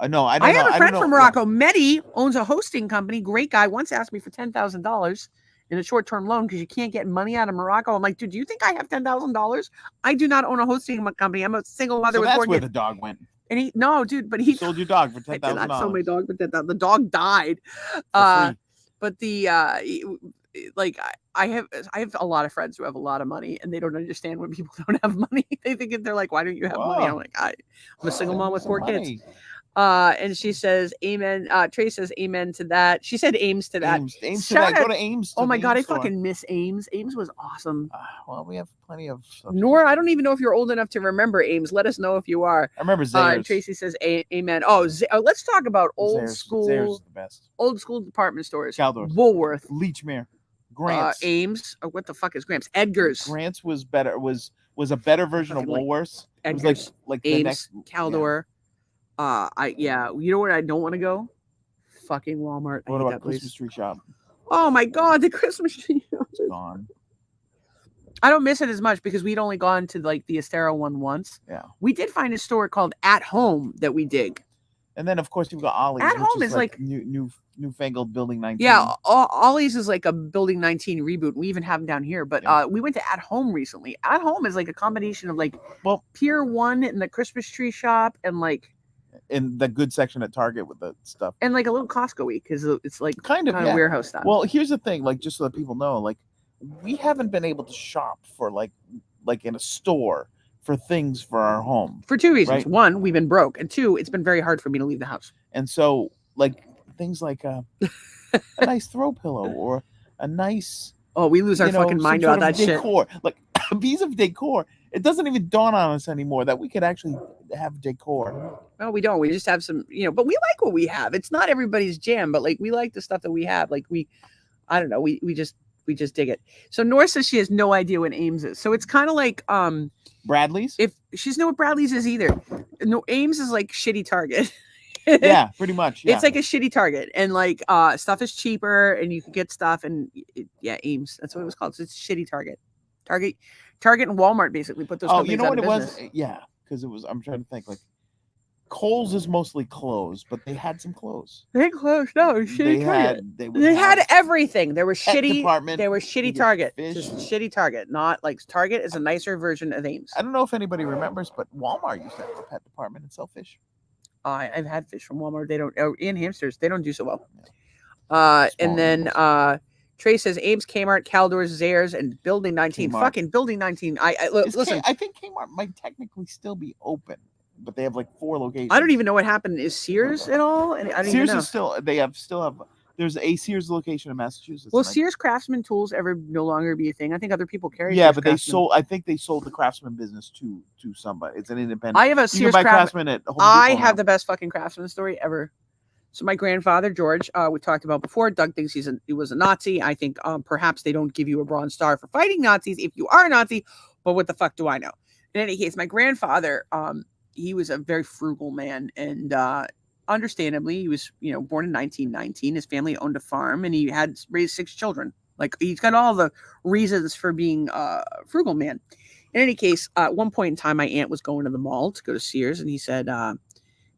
thing.
No, I
have a friend from Morocco. Mehdi owns a hosting company. Great guy. Once asked me for $10,000 in a short-term loan because you can't get money out of Morocco. I'm like, dude, do you think I have $10,000? I do not own a hosting company. I'm a single mother with 4 kids.
That's where the dog went.
And he
sold your dog for $10,000.
I did not sell my dog for $10,000. The dog died. But the like I have a lot of friends who have a lot of money and they don't understand when people don't have money. They think they're like, why don't you have money? I'm like, I'm a single mom with 4 kids. And she says, amen. Trey says, amen to that. She said, Ames to that.
Ames to that. Go to Ames.
Oh my God, I fucking miss Ames. Ames was awesome.
Well, we have plenty of stuff.
Nora, I don't even know if you're old enough to remember Ames. Let us know if you are.
I remember Zayres.
Tracy says, amen. Oh, let's talk about old school.
Zayres is the best.
Old school department stores.
Caldors.
Woolworth.
Lechmere. Grants.
Ames. Oh, what the fuck is Gramps? Edgar's.
Grants was better. Was a better version of Woolworths.
Edgar's.
It was like
Ames.
the next,
Caldor. Yeah. You know where I don't want to go? Fucking Walmart.
What about Christmas tree shop?
Oh my God, the Christmas tree shop
is gone.
I don't miss it as much because we'd only gone to like the Estero one once.
Yeah.
We did find a store called At Home that we dig.
And then of course you've got Ollie's.
At Home is like
newfangled Building 19.
Yeah, Ollie's is like a Building 19 reboot. We even have them down here, but we went to At Home recently. At Home is like a combination of like Pier 1 and the Christmas tree shop and like
in the good section at Target with the stuff.
And like a little Costco-y because it's like
kind of
warehouse stuff.
Well, here's the thing, like just so that people know, like we haven't been able to shop for like in a store for things for our home.
For 2 reasons.
Right?
1, we've been broke. And 2, it's been very hard for me to leave the house.
And so like things like a nice throw pillow or a nice
we lose our fucking mind about that
decor.
shit.
Like a piece of decor. It doesn't even dawn on us anymore that we could actually have decor.
No, we don't. We just have some, but we like what we have. It's not everybody's jam, but like we like the stuff that we have. Like I don't know. We just dig it. So Nora says she has no idea what Ames is. So it's kind of like
Bradley's.
If she doesn't know what Bradley's is either. No, Ames is like shitty Target.
Yeah, pretty much. Yeah.
It's like a shitty Target, and like stuff is cheaper, and you can get stuff, and Ames. That's what it was called. So it's shitty Target. Target and Walmart basically put those companies out of business.
Was? Yeah, because it was. I'm trying to think. Like Kohl's is mostly clothes, but they had some clothes.
They had clothes. No, it was shitty Target. They had everything. There was shitty
department.
There was shitty Target. Just shitty Target. Not like Target is a nicer version of Ames.
I don't know if anybody remembers, but Walmart used to have a pet department and sell fish.
I've had fish from Walmart. They don't. And hamsters. They don't do so well. And then Trey says Ames, Kmart, Caldors, Zayres, and Building 19. Kmart. Fucking Building 19. Listen.
I think Kmart might technically still be open, but they have like 4 locations.
I don't even know what happened. Is Sears at all? I don't
Sears
even know.
is still. They still have. There's a Sears location in Massachusetts.
Will Sears Craftsman Tools ever no longer be a thing? I think other people carry.
Yeah,
Sears
but
Craftsman.
I think they sold the Craftsman business to somebody. It's an independent.
I have a Sears
Craftsman at Home Depot
I have the best fucking Craftsman story ever. So my grandfather George, we talked about before. Doug thinks he was a Nazi. I think perhaps they don't give you a Bronze Star for fighting Nazis if you are a Nazi. But what the fuck do I know? In any case, my grandfather, he was a very frugal man, and understandably, he was, born in 1919. His family owned a farm, and he had raised 6 children. Like, he's got all the reasons for being a frugal man. In any case, at one point in time, my aunt was going to the mall to go to Sears, and he said,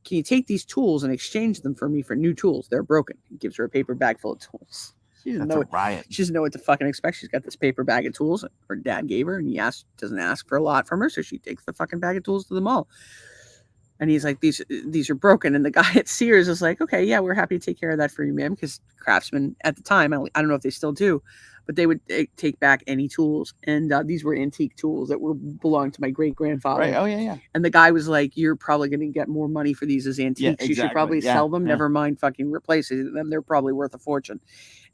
can you take these tools and exchange them for me for new tools? They're broken. He gives her a paper bag full of tools. She doesn't know what to fucking expect. She's got this paper bag of tools her dad gave her, and he doesn't ask for a lot from her, so she takes the fucking bag of tools to the mall. And he's like, these are broken. And the guy at Sears is like, okay, yeah, we're happy to take care of that for you, ma'am. Because Craftsman at the time, I don't know if they still do, but they would take back any tools. And these were antique tools that belonged to my great grandfather.
Right. Oh, yeah.
And the guy was like, you're probably going to get more money for these as antiques. Yeah, exactly. You should probably sell them. Never mind fucking replacing them. They're probably worth a fortune.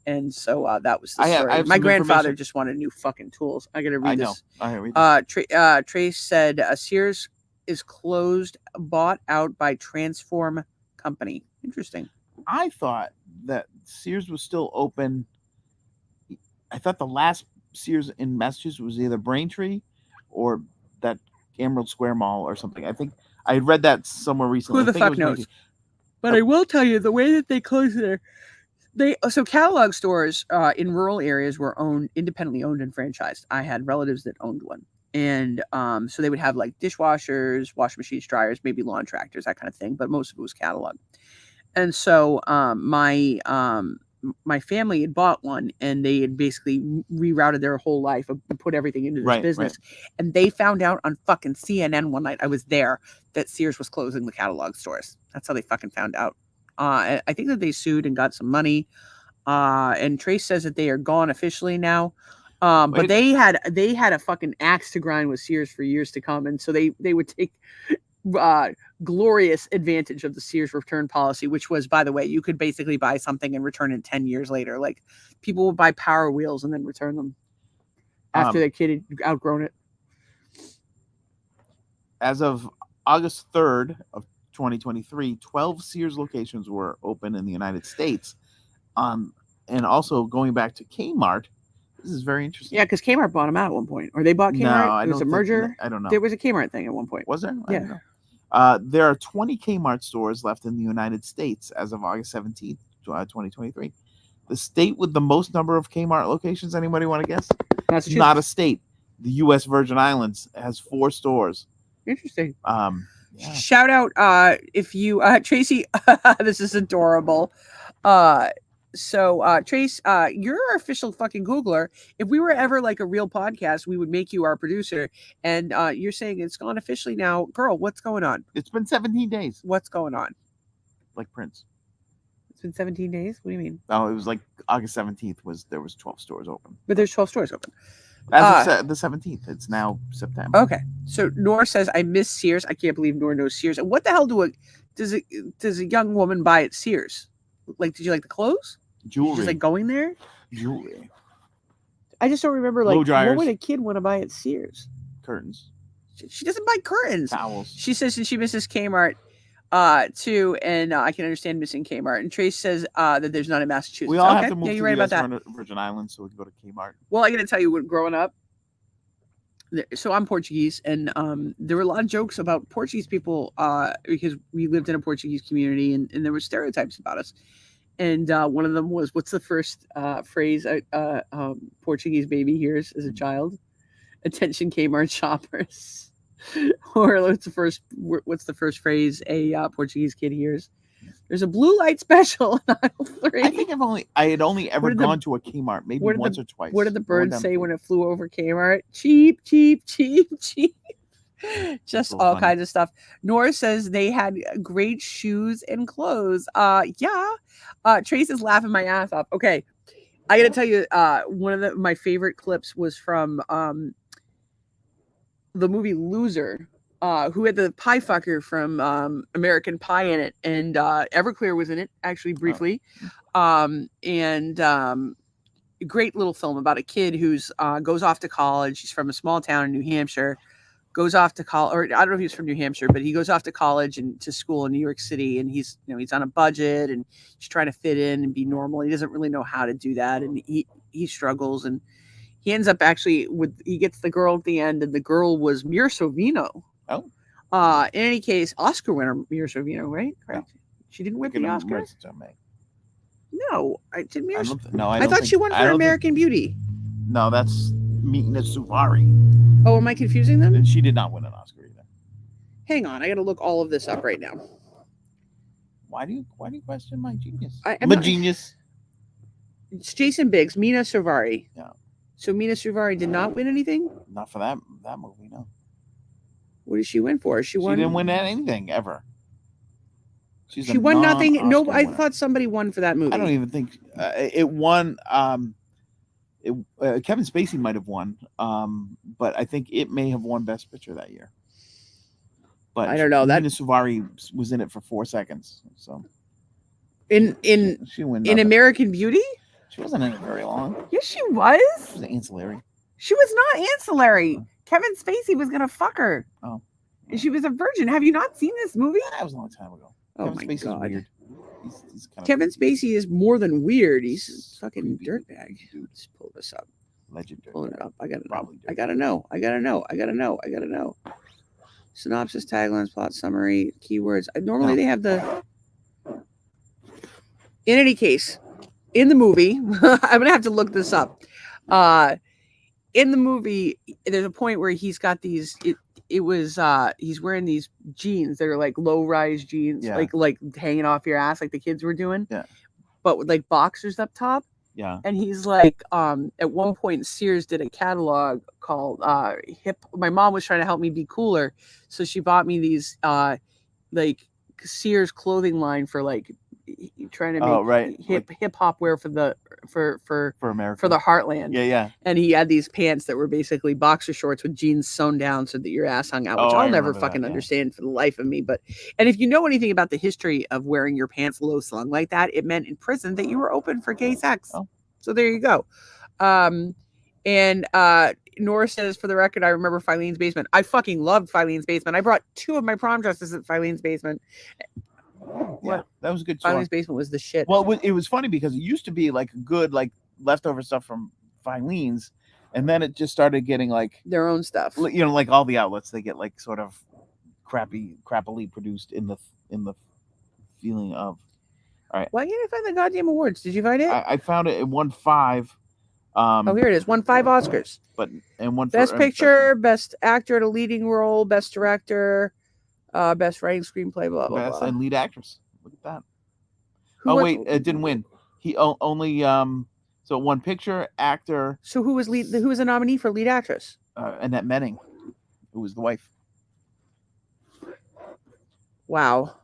And so that was the story. My grandfather just wanted new fucking tools. I got to read this. I know. Trace said Sears is closed, bought out by Transform Company. Interesting.
I thought that Sears was still open. I thought the last Sears in Massachusetts was either Braintree or that Emerald Square Mall or something. I think I had read that somewhere recently.
Who the fuck knows? But I will tell you, the way that they closed so catalog stores in rural areas were independently owned and franchised. I had relatives that owned one. And so they would have like dishwashers, washing machines, dryers, maybe lawn tractors, that kind of thing. But most of it was catalog. And so my family had bought one, and they had basically rerouted their whole life and put everything into this business. Right. And they found out on fucking CNN one night, I was there, that Sears was closing the catalog stores. That's how they fucking found out. I think that they sued and got some money. And Trace says that they are gone officially now. But they had a fucking axe to grind with Sears for years to come, and so they would take glorious advantage of the Sears return policy, which was, by the way, you could basically buy something and return it 10 years later. Like, people would buy Power Wheels and then return them after their kid had outgrown it.
As of August 3rd of 2023, 12 Sears locations were open in the United States. And also going back to Kmart. This is very interesting.
Yeah, because Kmart bought them out at one point. Or they bought Kmart? It was a merger?
I don't know.
There was a Kmart thing at one point.
Was there?
Yeah.
I don't know. There are 20 Kmart stores left in the United States as of August 17th, 2023. The state with the most number of Kmart locations, anybody want to guess?
Massachusetts.
Not a state. The U.S. Virgin Islands has 4 stores.
Interesting.
Yeah.
Shout out if you, Tracy, this is adorable. So, Trace, you're our official fucking Googler. If we were ever like a real podcast, we would make you our producer. And you're saying it's gone officially now. Girl, what's going on?
It's been 17 days.
What's going on?
Like Prince.
It's been 17 days? What do you mean?
No, it was like August 17th there was 12 stores open.
But there's 12 stores open.
As of the 17th. It's now September.
Okay. So Nor says, I miss Sears. I can't believe Nor knows Sears. And what the hell does a young woman buy at Sears? Like, did you like the clothes?
Jewelry.
Just like going there?
Jewelry.
I just don't remember, like, what would a kid want to buy at Sears?
Curtains.
She doesn't buy curtains.
Towels.
She says that she misses Kmart too, and I can understand missing Kmart. And Trace says that there's none in Massachusetts.
We all have to move
to
the
right about that.
Virgin Islands so we can go to Kmart.
Well, I got to tell you, growing up, So I'm Portuguese, and there were a lot of jokes about Portuguese people because we lived in a Portuguese community, and there were stereotypes about us. And one of them was, "What's the first phrase Portuguese baby hears as a child? Attention, Kmart shoppers." Or what's the first phrase a Portuguese kid hears? There's a blue light special in aisle 3.
I think I had only ever gone to a Kmart maybe once or twice.
What did the bird say when it flew over Kmart? Cheap, cheap, cheap, cheap. Just all kinds of stuff. Nora says they had great shoes and clothes. Yeah. Trace is laughing my ass off. Okay. I got to tell you, one of my favorite clips was from the movie Loser, who had the pie fucker from American Pie in it, and Everclear was in it actually briefly. Great little film about a kid who's goes off to college. He's from a small town in New Hampshire, goes off to college, or I don't know if he's from New Hampshire, but he goes off to college and to school in New York City, and he's on a budget and he's trying to fit in and be normal. He doesn't really know how to do that, and he struggles, and he ends up he gets the girl at the end, and the girl was Mira Sorvino.
Oh.
In any case, Oscar winner Mira Sorvino, right? Correct. No. She didn't win the Oscar. No, I didn't. I thought she won for American Beauty.
No, that's Mina Suvari.
Oh, am I confusing them?
And she did not win an Oscar either.
Hang on, I got to look all of this up right now.
Why do you question my genius?
Genius. It's Jason Biggs, Mina Suvari.
Yeah.
So Mina Suvari did not win anything?
Not for that movie, no.
What did she win for? She
didn't win anything ever.
She won nothing. No, I thought somebody won for that movie.
I don't even think it won. Kevin Spacey might have won, but I think it may have won Best Picture that year. But
I don't know.
Mina Suvari was in it for 4 seconds. So
she won in American Beauty.
She wasn't in it very long.
Yes, she was.
She was ancillary.
She was not ancillary. Kevin Spacey was gonna fuck her.
Oh.
And she was a virgin. Have you not seen this movie?
That was a long time ago.
Oh
Kevin
my
Spacey's
god.
Weird. He's
Kevin Spacey is more than weird. He's a fucking dirtbag. Let's pull this up.
Legend.
Pulling it up. I gotta know. Synopsis, taglines, plot summary, keywords. Normally they have the. In any case, in the movie, I'm gonna have to look this up. In the movie, there's a point where he's got these. He's wearing these jeans that are like low-rise jeans, like hanging off your ass, like the kids were doing.
Yeah.
But with like boxers up top.
Yeah.
And he's like, at one point, Sears did a catalog called Hip. My mom was trying to help me be cooler, so she bought me these like Sears clothing line for like trying to make hip hop wear for America, for the heartland.
Yeah.
And he had these pants that were basically boxer shorts with jeans sewn down so that your ass hung out, which I'll never fucking understand for the life of me. And if you know anything about the history of wearing your pants low slung like that, it meant in prison that you were open for gay sex.
Oh.
So there you go. Nora says, for the record, I remember Filene's Basement. I fucking loved Filene's Basement. I brought 2 of my prom dresses at Filene's Basement.
Yeah, that was a good.
Filene's Basement was the shit.
Well, it was funny because it used to be like good, like leftover stuff from Filene's, and then it just started getting like
their own stuff.
You know, like all the outlets, they get like sort of crappily produced in the feeling of. All right.
Why can't I find the goddamn awards? Did you find it?
I found it. It won 5.
Here it is. Won 5 Oscars.
And one
Best Picture, Best Actor in a Leading Role, Best Director, Best Writing Screenplay, blah blah blah.
And Lead Actress. Look at that. Wait, it didn't win. He only so it won Picture, Actor.
So who was a nominee for Lead Actress?
Annette Bening, who was the wife.
Wow.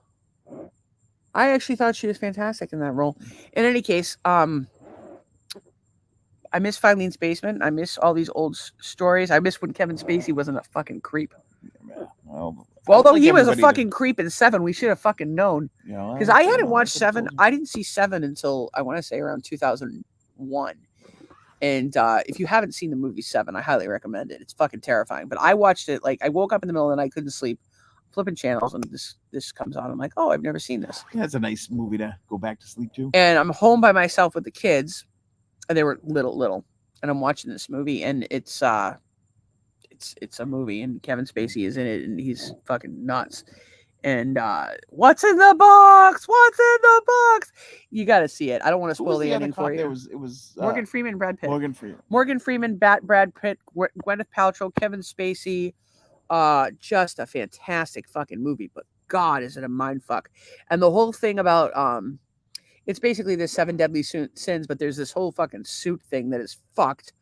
I actually thought she was fantastic in that role. In any case, I miss Filene's Basement. I miss all these old stories. I miss when Kevin Spacey wasn't a fucking creep.
Well,
although he was a fucking creep in 7, we should have fucking known. Because I hadn't watched 7. I didn't see 7 until, I want to say, around 2001. And if you haven't seen the movie 7, I highly recommend it. It's fucking terrifying. But I watched it, like, I woke up in the middle of the night, couldn't sleep, flipping channels, and this comes on. I'm like, oh, I've never seen this.
Yeah, it's a nice movie to go back to sleep to.
And I'm home by myself with the kids, and they were little, and I'm watching this movie, and it's it's a movie, and Kevin Spacey is in it, and he's fucking nuts. And what's in the box? What's in the box? You got to see it. I don't want to spoil the ending for you.
It was
Morgan Freeman, Brad Pitt.
Morgan
Freeman, Brad Pitt, Gwyneth Paltrow, Kevin Spacey. Just a fantastic fucking movie. But God, is it a mind fuck? And the whole thing about it's basically the 7 deadly sins, but there's this whole fucking suit thing that is fucked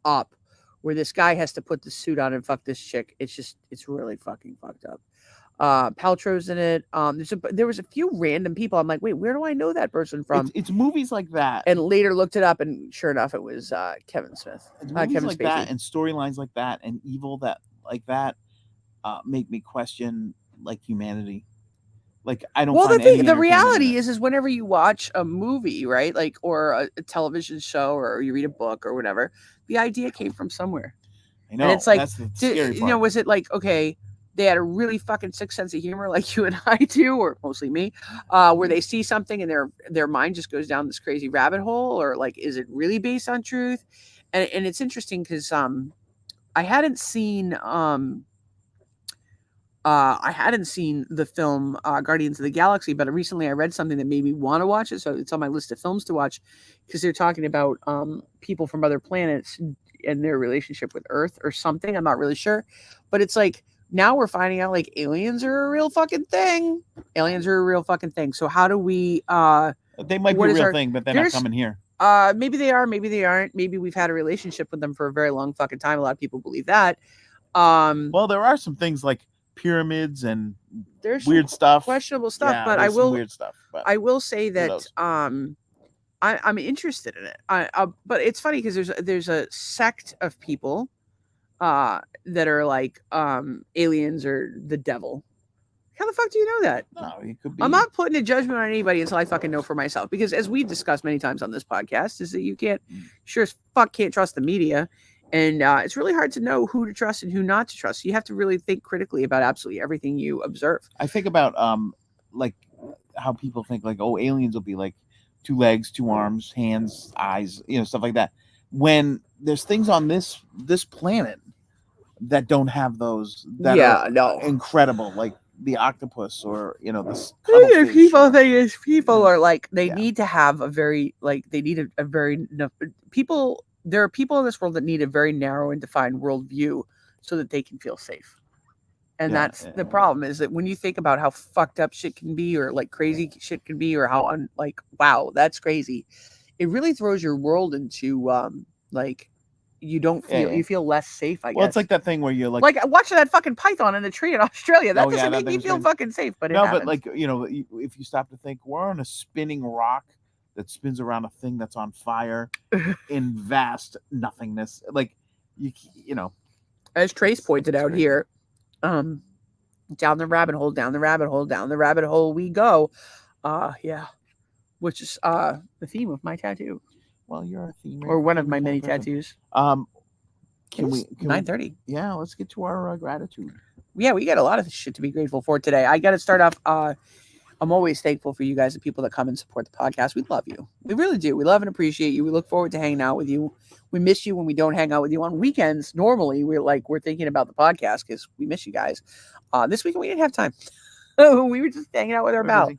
up, where this guy has to put the suit on and fuck this chick. It's really fucking fucked up. Paltrow's in it. There was a few random people. I'm like, wait, where do I know that person from?
It's movies like that,
and later looked it up, and sure enough, it was Kevin Smith.
It's movies
Kevin
like
Spacey.
that, and storylines like that, and evil that like that make me question like humanity. Like I don't.
Well, the reality is whenever you watch a movie, right, like or a television show, or you read a book or whatever, the idea came from somewhere.
I know.
And it's like,
that's the scary part.
was it like, okay, they had a really fucking sick sense of humor like you and I do, or mostly me, where they see something and their mind just goes down this crazy rabbit hole, or like, is it really based on truth? And it's interesting because I hadn't seen the film Guardians of the Galaxy, but recently I read something that made me want to watch it, so it's on my list of films to watch, because they're talking about people from other planets and their relationship with Earth or something. I'm not really sure, but it's like, now we're finding out like aliens are a real fucking thing. So how do we
they might be a real thing, but they're not coming here.
Maybe they are, maybe they aren't. Maybe we've had a relationship with them for a very long fucking time. A lot of people believe that.
Well, there are some things like pyramids and
there's
weird stuff,
questionable stuff, but I will
weird stuff. But
I will say that I'm interested in it. But it's funny because there's a sect of people that are like aliens or the devil. How the fuck do you know that?
No, it could be.
I'm not putting a judgment on anybody until I fucking know for myself. Because as we've discussed many times on this podcast, is that you sure as fuck can't trust the media. And it's really hard to know who to trust and who not to trust. You have to really think critically about absolutely everything you observe.
I think about like how people think like, oh, aliens will be like 2 legs, 2 arms, hands, eyes, stuff like that. When there's things on this planet that don't have those, that are incredible, like the octopus, or this
people are like, they need to have a very, like, they need a very people. There are people in this world that need a very narrow and defined worldview so that they can feel safe. And that's the problem, is that when you think about how fucked up shit can be, or like crazy shit can be, or how wow, that's crazy, it really throws your world into like, you don't feel you feel less safe, I guess.
Well, it's like that thing where you're like
watching that fucking python in the tree in Australia. That doesn't make me feel fucking safe, but
but like, if you stop to think, we're on a spinning rock that spins around a thing that's on fire in vast nothingness. Like,
as Trace pointed out here, down the rabbit hole we go. Which is the theme of my tattoo.
Well, you're a theme,
or one of my many tattoos.
Can we
9:30?
Yeah, let's get to our gratitude.
Yeah, we got a lot of shit to be grateful for today. I got to start off. I'm always thankful for you guys, the people that come and support the podcast. We love you. We really do. We love and appreciate you. We look forward to hanging out with you. We miss you when we don't hang out with you on weekends. Normally, we're thinking about the podcast because we miss you guys. This weekend we didn't have time. We were just hanging out with our pal.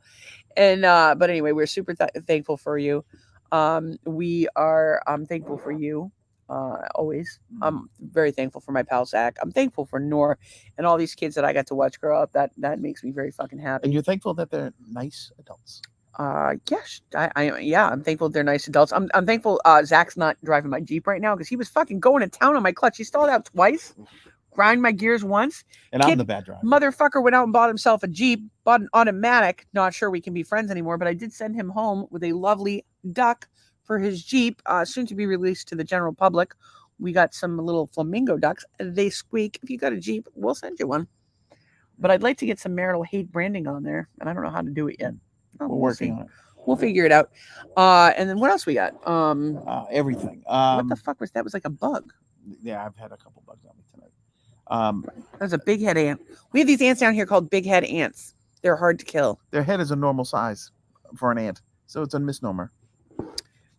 And but anyway, we're super thankful for you. We are thankful for you. Always. I'm very thankful for my pal Zach. I'm thankful for Nor and all these kids that I got to watch grow up. That makes me very fucking happy.
And you're thankful that they're nice adults.
Yes, I'm thankful they're nice adults. I'm thankful Zach's not driving my Jeep right now, because he was fucking going to town on my clutch. He stalled out twice, grind my gears once.
And I'm the bad driver.
Motherfucker went out and bought himself a Jeep, bought an automatic. Not sure we can be friends anymore, but I did send him home with a lovely duck for his Jeep, soon to be released to the general public. We got some little flamingo ducks. They squeak. If you got a Jeep, we'll send you one. But I'd like to get some Marital hate branding on there, and I don't know how to do it yet.
We're working on it.
We'll figure it out. And then what else we got?
Everything.
What the fuck was that? Was like a bug.
Yeah, I've had a couple bugs on me tonight.
There's a big head ant. We have these ants down here called big head ants. They're hard to kill.
Their head is a normal size for an ant, so it's a misnomer.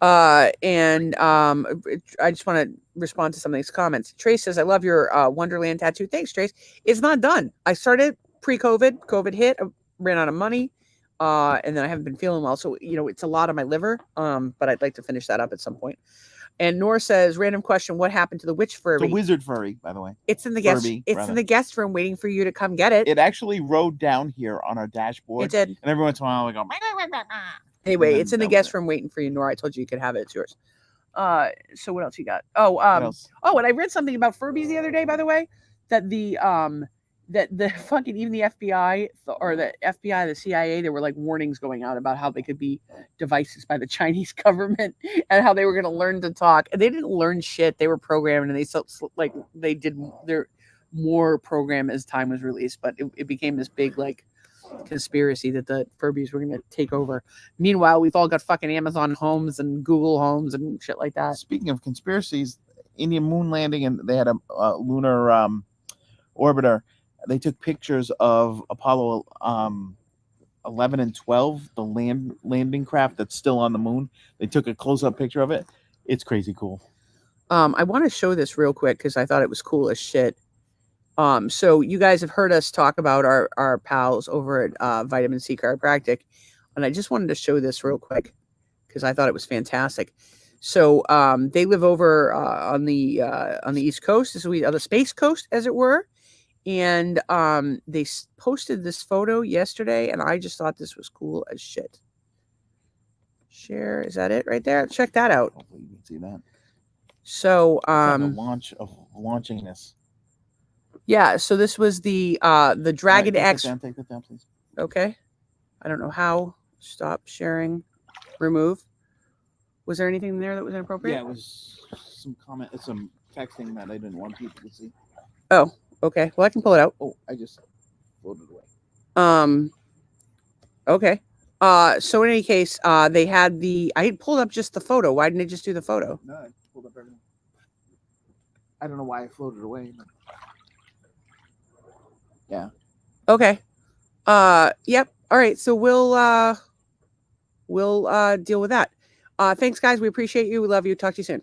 And I just want to respond to some of these comments. Trace says, I love your Wonderland tattoo. Thanks, Trace. It's not done. I started pre-COVID. COVID hit. I ran out of money. And then I haven't been feeling well. So, it's a lot on my liver. But I'd like to finish that up at some point. And Nora says, random question, what happened to the witch furry?
The wizard furry, by the way.
It's in the guest. It's in the guest room waiting for you to come get it.
It actually rode down here on our dashboard.
It did.
And every once in a while we go.
Anyway, it's in the guest room waiting for you, Nora. I told you could have it. It's yours. So what else you got? Oh, and I read something about Furbies the other day, by the way, that the fucking, even the FBI or the FBI, the CIA, there were like warnings going out about how they could be devices by the Chinese government and how they were going to learn to talk. And they didn't learn shit. They were programmed, and they did their more program as time was released, but it became this big like conspiracy that the Furbies were going to take over. Meanwhile, we've all got fucking Amazon homes and Google homes and shit like that.
Speaking of conspiracies, Indian moon landing, and they had a lunar orbiter. They took pictures of Apollo 11 and 12, the landing craft that's still on the moon. They took a close-up picture of it. It's crazy cool.
I want to show this real quick because I thought it was cool as shit. So you guys have heard us talk about our pals over at Vitamin C Chiropractic, and I just wanted to show this real quick because I thought it was fantastic. So they live over on the East Coast, on the Space Coast, as it were, and they posted this photo yesterday, and I just thought this was cool as shit. Share, is that it right there? Check that out.
Hopefully you can see that.
So
launching this.
Yeah, so this was the Dragon X.
Take that down, please.
Okay. I don't know how. Stop sharing. Remove. Was there anything there that was inappropriate?
Yeah, it was some texting that I didn't want people to see.
Oh, okay. Well, I can pull it out.
Oh, I just floated away.
Okay. So in any case, they had I pulled up just the photo. Why didn't they just do the photo?
No, I pulled up everything. I don't know why I floated away. But... Yeah.
Okay. Yep. All right. So we'll deal with that. Thanks, guys. We appreciate you. We love you. Talk to you soon.